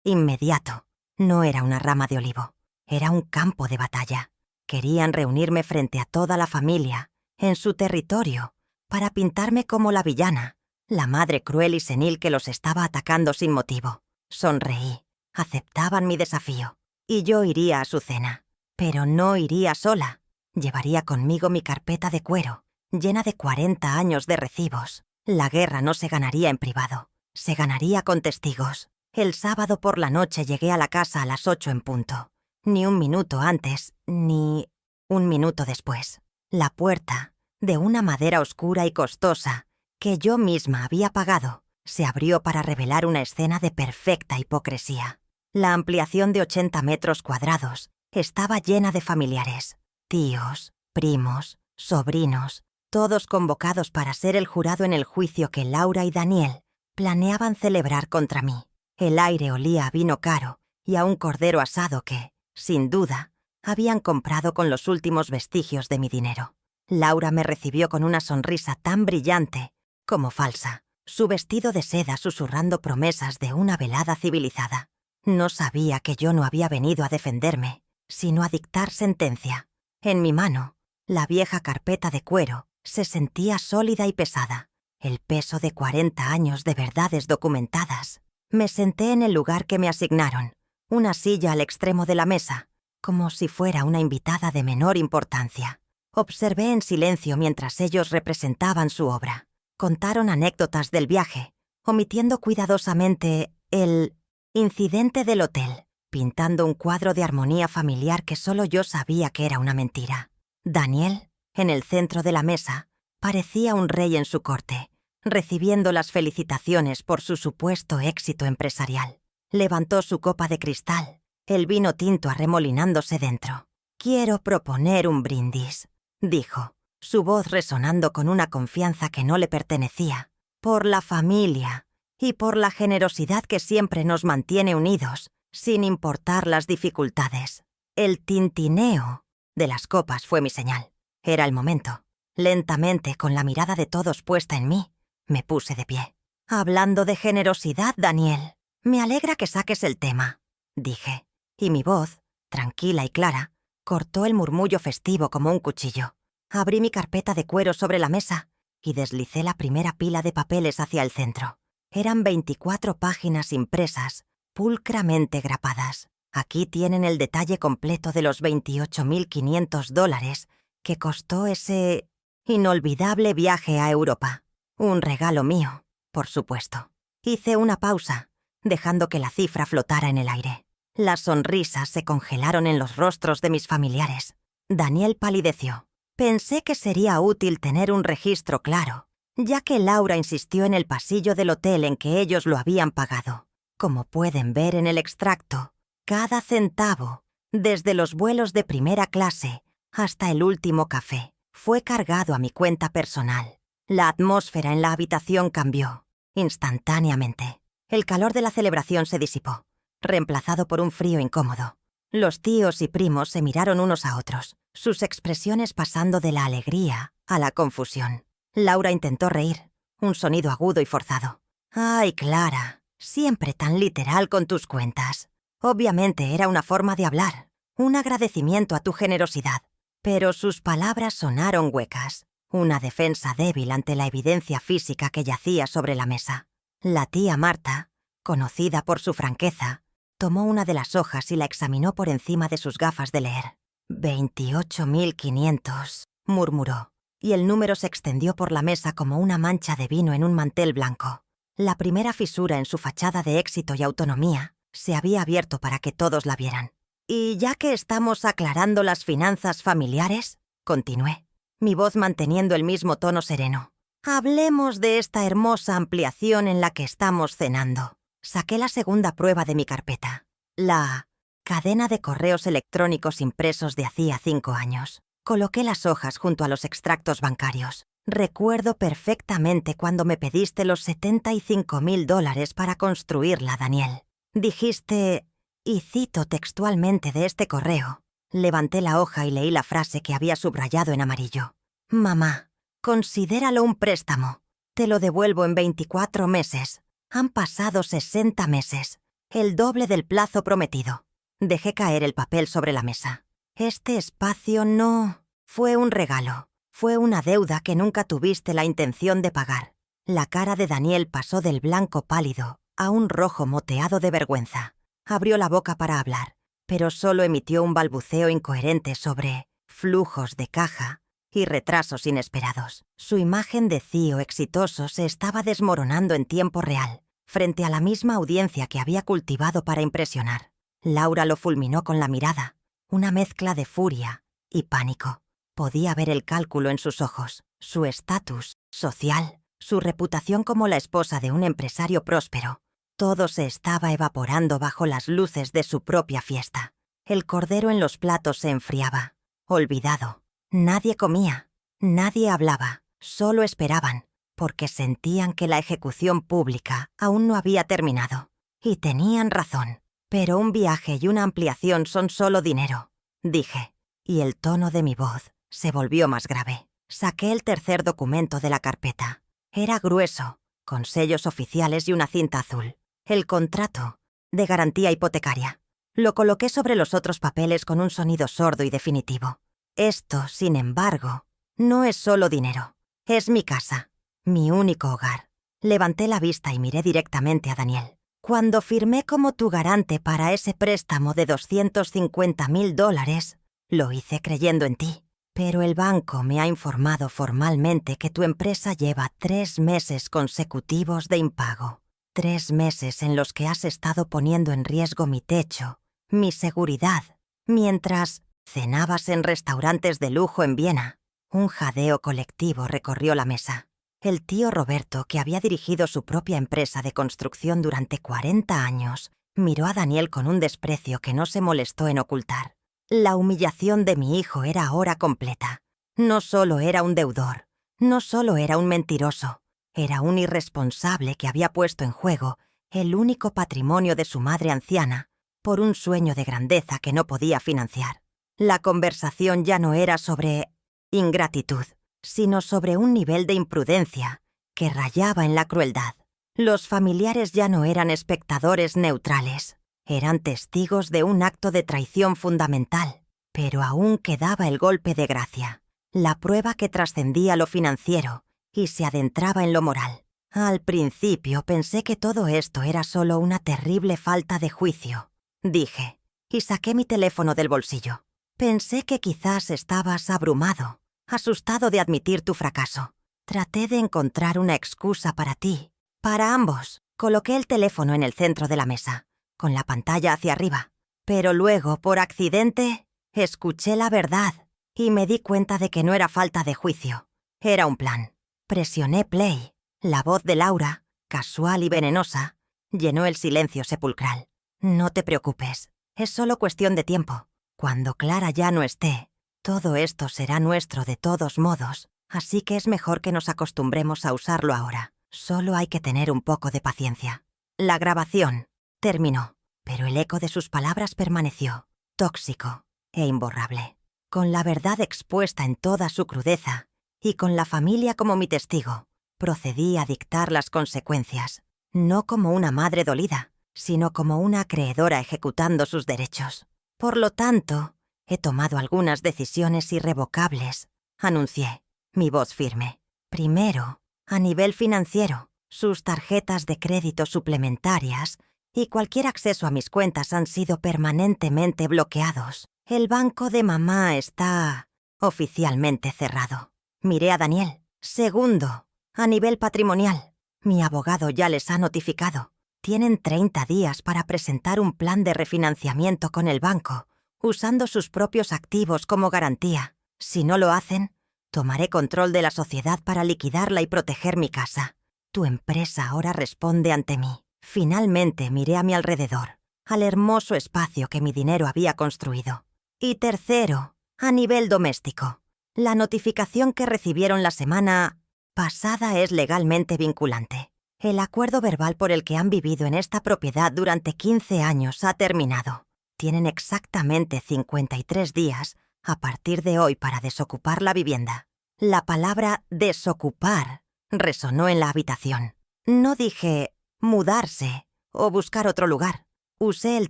inmediato. No era una rama de olivo. Era un campo de batalla. Querían reunirme frente a toda la familia, en su territorio, para pintarme como la villana, la madre cruel y senil que los estaba atacando sin motivo. Sonreí. Aceptaban mi desafío. Y yo iría a su cena. Pero no iría sola. Llevaría conmigo mi carpeta de cuero, llena de 40 años de recibos. La guerra no se ganaría en privado. Se ganaría con testigos. El sábado por la noche llegué a la casa a las 8 en punto. Ni un minuto antes, ni un minuto después. La puerta, de una madera oscura y costosa, que yo misma había pagado, se abrió para revelar una escena de perfecta hipocresía. La ampliación de 80 metros cuadrados estaba llena de familiares, tíos, primos, sobrinos, todos convocados para ser el jurado en el juicio que Laura y Daniel planeaban celebrar contra mí. El aire olía a vino caro y a un cordero asado que, sin duda, habían comprado con los últimos vestigios de mi dinero. Laura me recibió con una sonrisa tan brillante como falsa, su vestido de seda susurrando promesas de una velada civilizada. No sabía que yo no había venido a defenderme, sino a dictar sentencia. En mi mano, la vieja carpeta de cuero se sentía sólida y pesada, el peso de 40 años de verdades documentadas. Me senté en el lugar que me asignaron, una silla al extremo de la mesa, como si fuera una invitada de menor importancia. Observé en silencio mientras ellos representaban su obra. Contaron anécdotas del viaje, omitiendo cuidadosamente el incidente del hotel, pintando un cuadro de armonía familiar que solo yo sabía que era una mentira. Daniel, en el centro de la mesa, parecía un rey en su corte, recibiendo las felicitaciones por su supuesto éxito empresarial. Levantó su copa de cristal, el vino tinto arremolinándose dentro. «Quiero proponer un brindis», dijo, su voz resonando con una confianza que no le pertenecía, «por la familia y por la generosidad que siempre nos mantiene unidos, sin importar las dificultades». El tintineo de las copas fue mi señal. Era el momento. Lentamente, con la mirada de todos puesta en mí, me puse de pie. «Hablando de generosidad, Daniel, me alegra que saques el tema», dije, y mi voz, tranquila y clara, cortó el murmullo festivo como un cuchillo. Abrí mi carpeta de cuero sobre la mesa y deslicé la primera pila de papeles hacia el centro. Eran 24 páginas impresas, pulcramente grapadas. «Aquí tienen el detalle completo de los $28.500 que costó ese inolvidable viaje a Europa. Un regalo mío, por supuesto». Hice una pausa, dejando que la cifra flotara en el aire. Las sonrisas se congelaron en los rostros de mis familiares. Daniel palideció. Pensé que sería útil tener un registro claro, ya que Laura insistió en el pasillo del hotel en que ellos lo habían pagado. Como pueden ver en el extracto, cada centavo, desde los vuelos de primera clase hasta el último café, fue cargado a mi cuenta personal. La atmósfera en la habitación cambió, instantáneamente. El calor de la celebración se disipó, reemplazado por un frío incómodo. Los tíos y primos se miraron unos a otros, sus expresiones pasando de la alegría a la confusión. Laura intentó reír, un sonido agudo y forzado. «Ay, Clara, siempre tan literal con tus cuentas». Obviamente era una forma de hablar, un agradecimiento a tu generosidad, pero sus palabras sonaron huecas, una defensa débil ante la evidencia física que yacía sobre la mesa. La tía Marta, conocida por su franqueza, tomó una de las hojas y la examinó por encima de sus gafas de leer. 28.500, murmuró, y el número se extendió por la mesa como una mancha de vino en un mantel blanco. La primera fisura en su fachada de éxito y autonomía se había abierto para que todos la vieran. «Y ya que estamos aclarando las finanzas familiares», continué, mi voz manteniendo el mismo tono sereno, Hablemos de esta hermosa ampliación en la que estamos cenando. Saqué la segunda prueba de mi carpeta. La cadena de correos electrónicos impresos de hacía 5 años. Coloqué las hojas junto a los extractos bancarios. Recuerdo perfectamente cuando me pediste los $75,000 para construirla, Daniel. Dijiste, y cito textualmente de este correo. Levanté la hoja y leí la frase que había subrayado en amarillo. Mamá, considéralo un préstamo. Te lo devuelvo en 24 meses. Han pasado 60 meses, el doble del plazo prometido. Dejé caer el papel sobre la mesa. Este espacio no fue un regalo. Fue una deuda que nunca tuviste la intención de pagar. La cara de Daniel pasó del blanco pálido a un rojo moteado de vergüenza. Abrió la boca para hablar, pero solo emitió un balbuceo incoherente sobre flujos de caja y retrasos inesperados. Su imagen de CEO exitoso se estaba desmoronando en tiempo real, frente a la misma audiencia que había cultivado para impresionar. Laura lo fulminó con la mirada, una mezcla de furia y pánico. Podía ver el cálculo en sus ojos, su estatus social, su reputación como la esposa de un empresario próspero. Todo se estaba evaporando bajo las luces de su propia fiesta. El cordero en los platos se enfriaba, olvidado. Nadie comía, nadie hablaba, solo esperaban, porque sentían que la ejecución pública aún no había terminado. Y tenían razón. Pero un viaje y una ampliación son solo dinero, dije, y el tono de mi voz se volvió más grave. Saqué el tercer documento de la carpeta. Era grueso, con sellos oficiales y una cinta azul. El contrato de garantía hipotecaria. Lo coloqué sobre los otros papeles con un sonido sordo y definitivo. Esto, sin embargo, no es solo dinero. Es mi casa, mi único hogar. Levanté la vista y miré directamente a Daniel. Cuando firmé como tu garante para ese préstamo de $250,000, lo hice creyendo en ti. Pero el banco me ha informado formalmente que tu empresa lleva 3 meses consecutivos de impago. 3 meses en los que has estado poniendo en riesgo mi techo, mi seguridad, mientras cenabas en restaurantes de lujo en Viena. Un jadeo colectivo recorrió la mesa. El tío Roberto, que había dirigido su propia empresa de construcción durante 40 años, miró a Daniel con un desprecio que no se molestó en ocultar. La humillación de mi hijo era ahora completa. No solo era un deudor, no solo era un mentiroso, era un irresponsable que había puesto en juego el único patrimonio de su madre anciana por un sueño de grandeza que no podía financiar. La conversación ya no era sobre ingratitud, sino sobre un nivel de imprudencia que rayaba en la crueldad. Los familiares ya no eran espectadores neutrales. Eran testigos de un acto de traición fundamental, pero aún quedaba el golpe de gracia, la prueba que trascendía lo financiero y se adentraba en lo moral. Al principio pensé que todo esto era solo una terrible falta de juicio, dije, y saqué mi teléfono del bolsillo. Pensé que quizás estabas abrumado, asustado de admitir tu fracaso. Traté de encontrar una excusa para ti, para ambos. Coloqué el teléfono en el centro de la mesa, con la pantalla hacia arriba. Pero luego, por accidente, escuché la verdad y me di cuenta de que no era falta de juicio. Era un plan. Presioné play. La voz de Laura, casual y venenosa, llenó el silencio sepulcral. No te preocupes, es solo cuestión de tiempo. Cuando Clara ya no esté, todo esto será nuestro de todos modos, así que es mejor que nos acostumbremos a usarlo ahora. Solo hay que tener un poco de paciencia. La grabación terminó, pero el eco de sus palabras permaneció, tóxico e imborrable. Con la verdad expuesta en toda su crudeza, y con la familia como mi testigo, procedí a dictar las consecuencias, no como una madre dolida, sino como una acreedora ejecutando sus derechos. Por lo tanto, he tomado algunas decisiones irrevocables, anuncié, mi voz firme. Primero, a nivel financiero, sus tarjetas de crédito suplementarias y cualquier acceso a mis cuentas han sido permanentemente bloqueados. El banco de mamá está oficialmente cerrado. Miré a Daniel. Segundo, a nivel patrimonial, mi abogado ya les ha notificado. Tienen 30 días para presentar un plan de refinanciamiento con el banco, usando sus propios activos como garantía. Si no lo hacen, Tomaré control de la sociedad para liquidarla y proteger mi casa. Tu empresa ahora responde ante mí. Finalmente miré a mi alrededor, al hermoso espacio que mi dinero había construido. Y tercero, a nivel doméstico. La notificación que recibieron la semana pasada es legalmente vinculante. El acuerdo verbal por el que han vivido en esta propiedad durante 15 años ha terminado. Tienen exactamente 53 días a partir de hoy para desocupar la vivienda. La palabra desocupar resonó en la habitación. No dije mudarse o buscar otro lugar. Usé el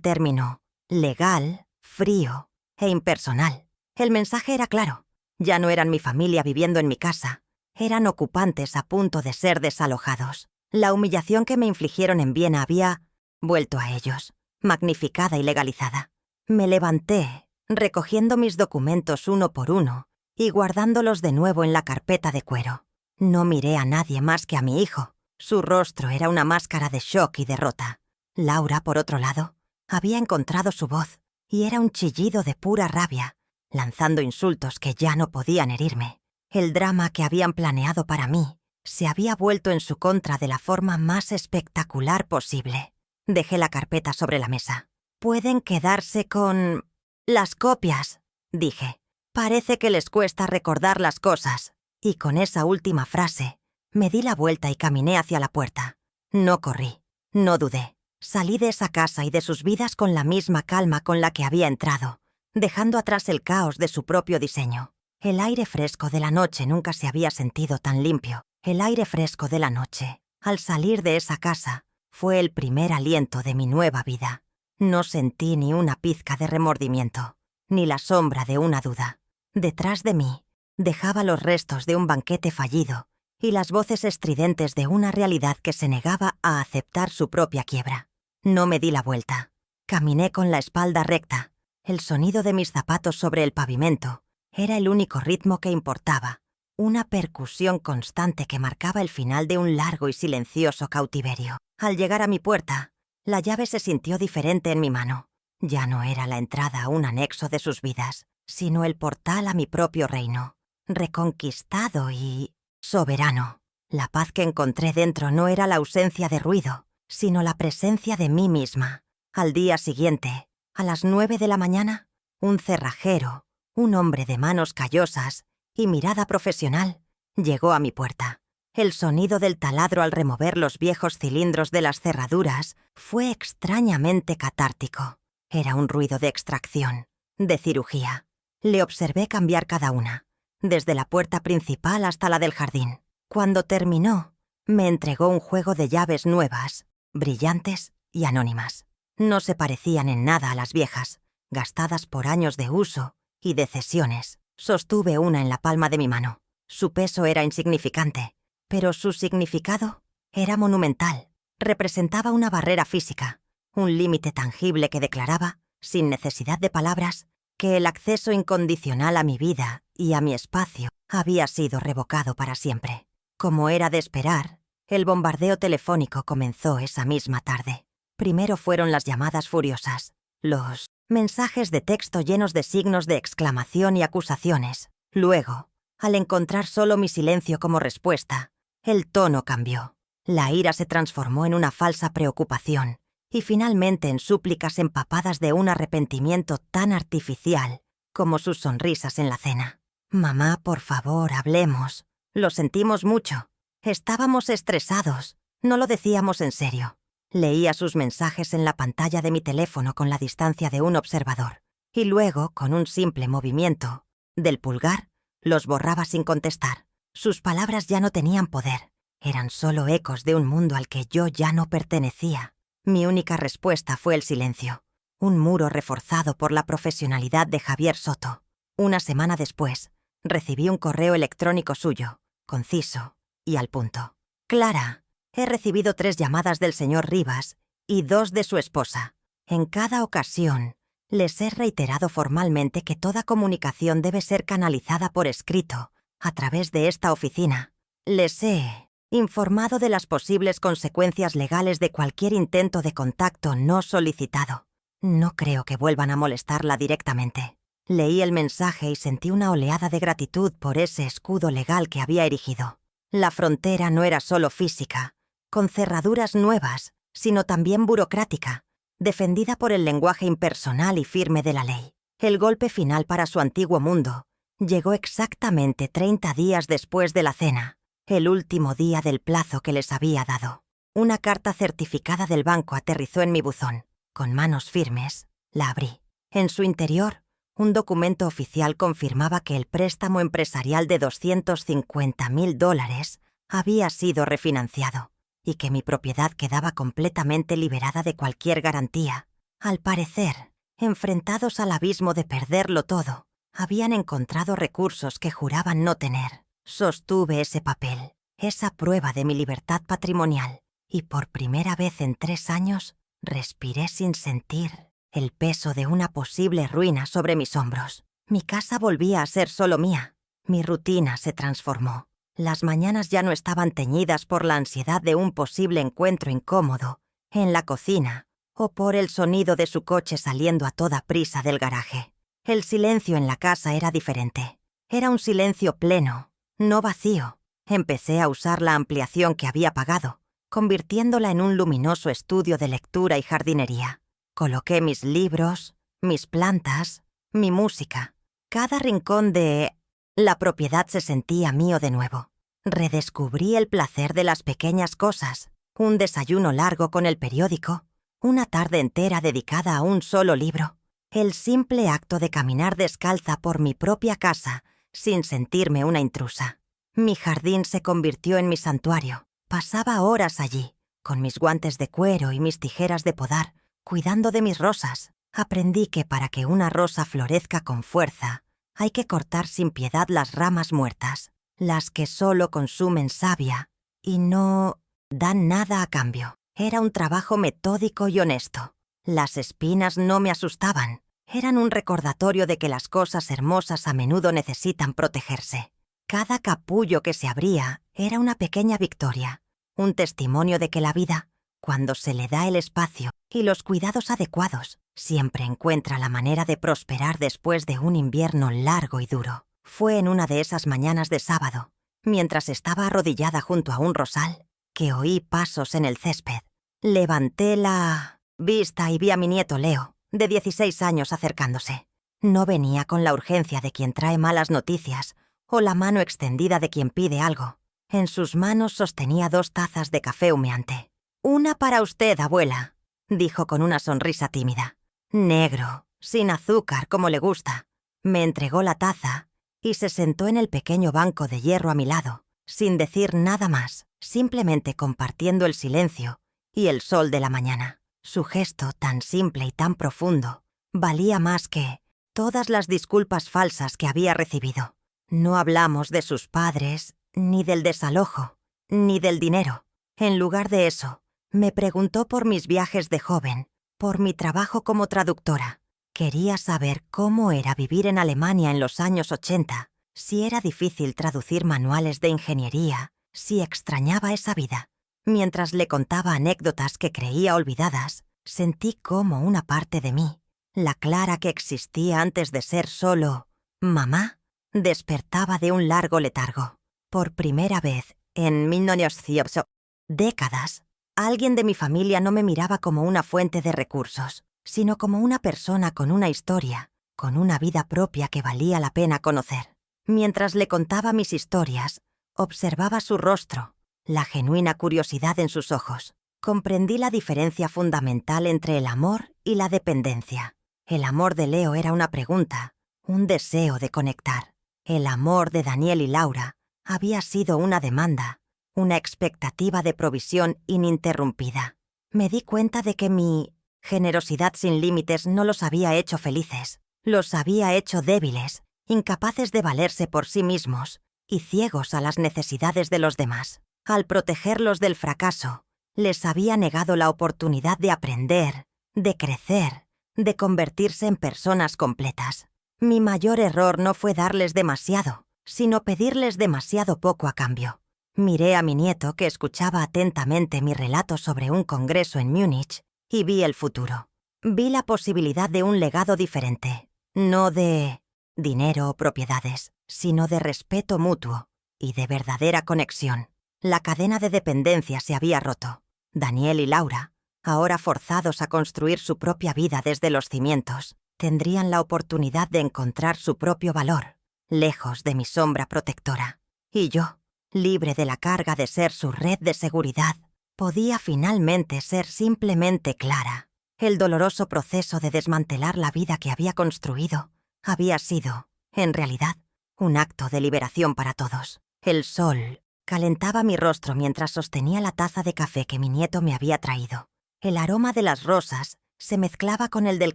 término legal, frío e impersonal. El mensaje era claro. Ya no eran mi familia viviendo en mi casa. Eran ocupantes a punto de ser desalojados. La humillación que me infligieron en Viena había vuelto a ellos, magnificada y legalizada. Me levanté, recogiendo mis documentos uno por uno y guardándolos de nuevo en la carpeta de cuero. No miré a nadie más que a mi hijo. Su rostro era una máscara de shock y derrota. Laura, por otro lado, había encontrado su voz y era un chillido de pura rabia, lanzando insultos que ya no podían herirme. El drama que habían planeado para mí se había vuelto en su contra de la forma más espectacular posible. Dejé la carpeta sobre la mesa. «Pueden quedarse con las copias», dije. «Parece que les cuesta recordar las cosas». Y con esa última frase, me di la vuelta y caminé hacia la puerta. No corrí, no dudé. Salí de esa casa y de sus vidas con la misma calma con la que había entrado, dejando atrás el caos de su propio diseño. El aire fresco de la noche nunca se había sentido tan limpio. El aire fresco de la noche, al salir de esa casa, fue el primer aliento de mi nueva vida. No sentí ni una pizca de remordimiento, ni la sombra de una duda. Detrás de mí, dejaba los restos de un banquete fallido y las voces estridentes de una realidad que se negaba a aceptar su propia quiebra. No me di la vuelta. Caminé con la espalda recta. El sonido de mis zapatos sobre el pavimento era el único ritmo que importaba. Una percusión constante que marcaba el final de un largo y silencioso cautiverio. Al llegar a mi puerta, la llave se sintió diferente en mi mano. Ya no era la entrada a un anexo de sus vidas, sino el portal a mi propio reino, reconquistado y soberano. La paz que encontré dentro no era la ausencia de ruido, sino la presencia de mí misma. Al día siguiente, a las 9 de la mañana, un cerrajero, un hombre de manos callosas y mirada profesional, llegó a mi puerta. El sonido del taladro al remover los viejos cilindros de las cerraduras fue extrañamente catártico. Era un ruido de extracción, de cirugía. Le observé cambiar cada una, desde la puerta principal hasta la del jardín. Cuando terminó, me entregó un juego de llaves nuevas, brillantes y anónimas. No se parecían en nada a las viejas, gastadas por años de uso y de cesiones. Sostuve una en la palma de mi mano. Su peso era insignificante, pero su significado era monumental. Representaba una barrera física, un límite tangible que declaraba, sin necesidad de palabras, que el acceso incondicional a mi vida y a mi espacio había sido revocado para siempre. Como era de esperar, el bombardeo telefónico comenzó esa misma tarde. Primero fueron las llamadas furiosas, los mensajes de texto llenos de signos de exclamación y acusaciones. Luego, al encontrar solo mi silencio como respuesta, el tono cambió. La ira se transformó en una falsa preocupación y finalmente en súplicas empapadas de un arrepentimiento tan artificial como sus sonrisas en la cena. «Mamá, por favor, hablemos. Lo sentimos mucho. Estábamos estresados. No lo decíamos en serio». Leía sus mensajes en la pantalla de mi teléfono con la distancia de un observador, y luego, con un simple movimiento del pulgar, los borraba sin contestar. Sus palabras ya no tenían poder. Eran solo ecos de un mundo al que yo ya no pertenecía. Mi única respuesta fue el silencio, un muro reforzado por la profesionalidad de Javier Soto. Una semana después, recibí un correo electrónico suyo, conciso y al punto. «Clara, he recibido 3 llamadas del señor Rivas y 2 de su esposa. En cada ocasión, les he reiterado formalmente que toda comunicación debe ser canalizada por escrito, a través de esta oficina. Les he informado de las posibles consecuencias legales de cualquier intento de contacto no solicitado. No creo que vuelvan a molestarla directamente. Leí el mensaje y sentí una oleada de gratitud por ese escudo legal que había erigido. La frontera no era solo física, con cerraduras nuevas, sino también burocrática, defendida por el lenguaje impersonal y firme de la ley. El golpe final para su antiguo mundo llegó exactamente 30 días después de la cena, el último día del plazo que les había dado. Una carta certificada del banco aterrizó en mi buzón. Con manos firmes, la abrí. En su interior, un documento oficial confirmaba que el préstamo empresarial de $250,000 había sido refinanciado y que mi propiedad quedaba completamente liberada de cualquier garantía. Al parecer, enfrentados al abismo de perderlo todo, habían encontrado recursos que juraban no tener. Sostuve ese papel, esa prueba de mi libertad patrimonial, y por primera vez en 3 años respiré sin sentir el peso de una posible ruina sobre mis hombros. Mi casa volvía a ser solo mía. Mi rutina se transformó. Las mañanas ya no estaban teñidas por la ansiedad de un posible encuentro incómodo en la cocina o por el sonido de su coche saliendo a toda prisa del garaje. El silencio en la casa era diferente. Era un silencio pleno, no vacío. Empecé a usar la ampliación que había pagado, convirtiéndola en un luminoso estudio de lectura y jardinería. Coloqué mis libros, mis plantas, mi música. Cada rincón de la propiedad se sentía mío de nuevo. Redescubrí el placer de las pequeñas cosas, un desayuno largo con el periódico, una tarde entera dedicada a un solo libro, el simple acto de caminar descalza por mi propia casa sin sentirme una intrusa. Mi jardín se convirtió en mi santuario. Pasaba horas allí, con mis guantes de cuero y mis tijeras de podar, cuidando de mis rosas. Aprendí que para que una rosa florezca con fuerza, hay que cortar sin piedad las ramas muertas, las que solo consumen savia y no dan nada a cambio. Era un trabajo metódico y honesto. Las espinas no me asustaban. Eran un recordatorio de que las cosas hermosas a menudo necesitan protegerse. Cada capullo que se abría era una pequeña victoria, un testimonio de que la vida, cuando se le da el espacio y los cuidados adecuados, siempre encuentra la manera de prosperar después de un invierno largo y duro. Fue en una de esas mañanas de sábado, mientras estaba arrodillada junto a un rosal, que oí pasos en el césped. Levanté la vista y vi a mi nieto Leo, de 16 años, acercándose. No venía con la urgencia de quien trae malas noticias o la mano extendida de quien pide algo. En sus manos sostenía 2 tazas de café humeante. «Una para usted, abuela», dijo con una sonrisa tímida. «Negro, sin azúcar, como le gusta». Me entregó la taza y se sentó en el pequeño banco de hierro a mi lado, sin decir nada más, simplemente compartiendo el silencio y el sol de la mañana. Su gesto, tan simple y tan profundo, valía más que todas las disculpas falsas que había recibido. No hablamos de sus padres, ni del desalojo, ni del dinero. En lugar de eso, me preguntó por mis viajes de joven, por mi trabajo como traductora. Quería saber cómo era vivir en Alemania en los años 80, si era difícil traducir manuales de ingeniería, si extrañaba esa vida. Mientras le contaba anécdotas que creía olvidadas, sentí como una parte de mí, la Clara que existía antes de ser solo mamá, despertaba de un largo letargo. Por primera vez en 1900 décadas, alguien de mi familia no me miraba como una fuente de recursos, sino como una persona con una historia, con una vida propia que valía la pena conocer. Mientras le contaba mis historias, observaba su rostro, la genuina curiosidad en sus ojos. Comprendí la diferencia fundamental entre el amor y la dependencia. El amor de Leo era una pregunta, un deseo de conectar. El amor de Daniel y Laura había sido una demanda, una expectativa de provisión ininterrumpida. Me di cuenta de que mi generosidad sin límites no los había hecho felices, los había hecho débiles, incapaces de valerse por sí mismos y ciegos a las necesidades de los demás. Al protegerlos del fracaso, les había negado la oportunidad de aprender, de crecer, de convertirse en personas completas. Mi mayor error no fue darles demasiado, sino pedirles demasiado poco a cambio. Miré a mi nieto, que escuchaba atentamente mi relato sobre un congreso en Múnich, y vi el futuro. Vi la posibilidad de un legado diferente, No de dinero o propiedades, sino de respeto mutuo y de verdadera conexión. La cadena de dependencia se había roto. Daniel y Laura, ahora forzados a construir su propia vida desde los cimientos, tendrían la oportunidad de encontrar su propio valor, lejos de mi sombra protectora. Y yo, libre de la carga de ser su red de seguridad, podía finalmente ser simplemente Clara. El doloroso proceso de desmantelar la vida que había construido había sido, en realidad, un acto de liberación para todos. El sol calentaba mi rostro mientras sostenía la taza de café que mi nieto me había traído. El aroma de las rosas se mezclaba con el del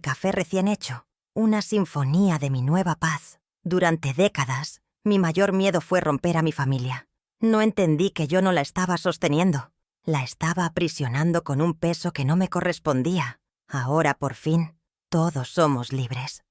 café recién hecho, una sinfonía de mi nueva paz. Durante décadas, mi mayor miedo fue romper a mi familia. No entendí que yo no la estaba sosteniendo. La estaba aprisionando con un peso que no me correspondía. Ahora, por fin, todos somos libres.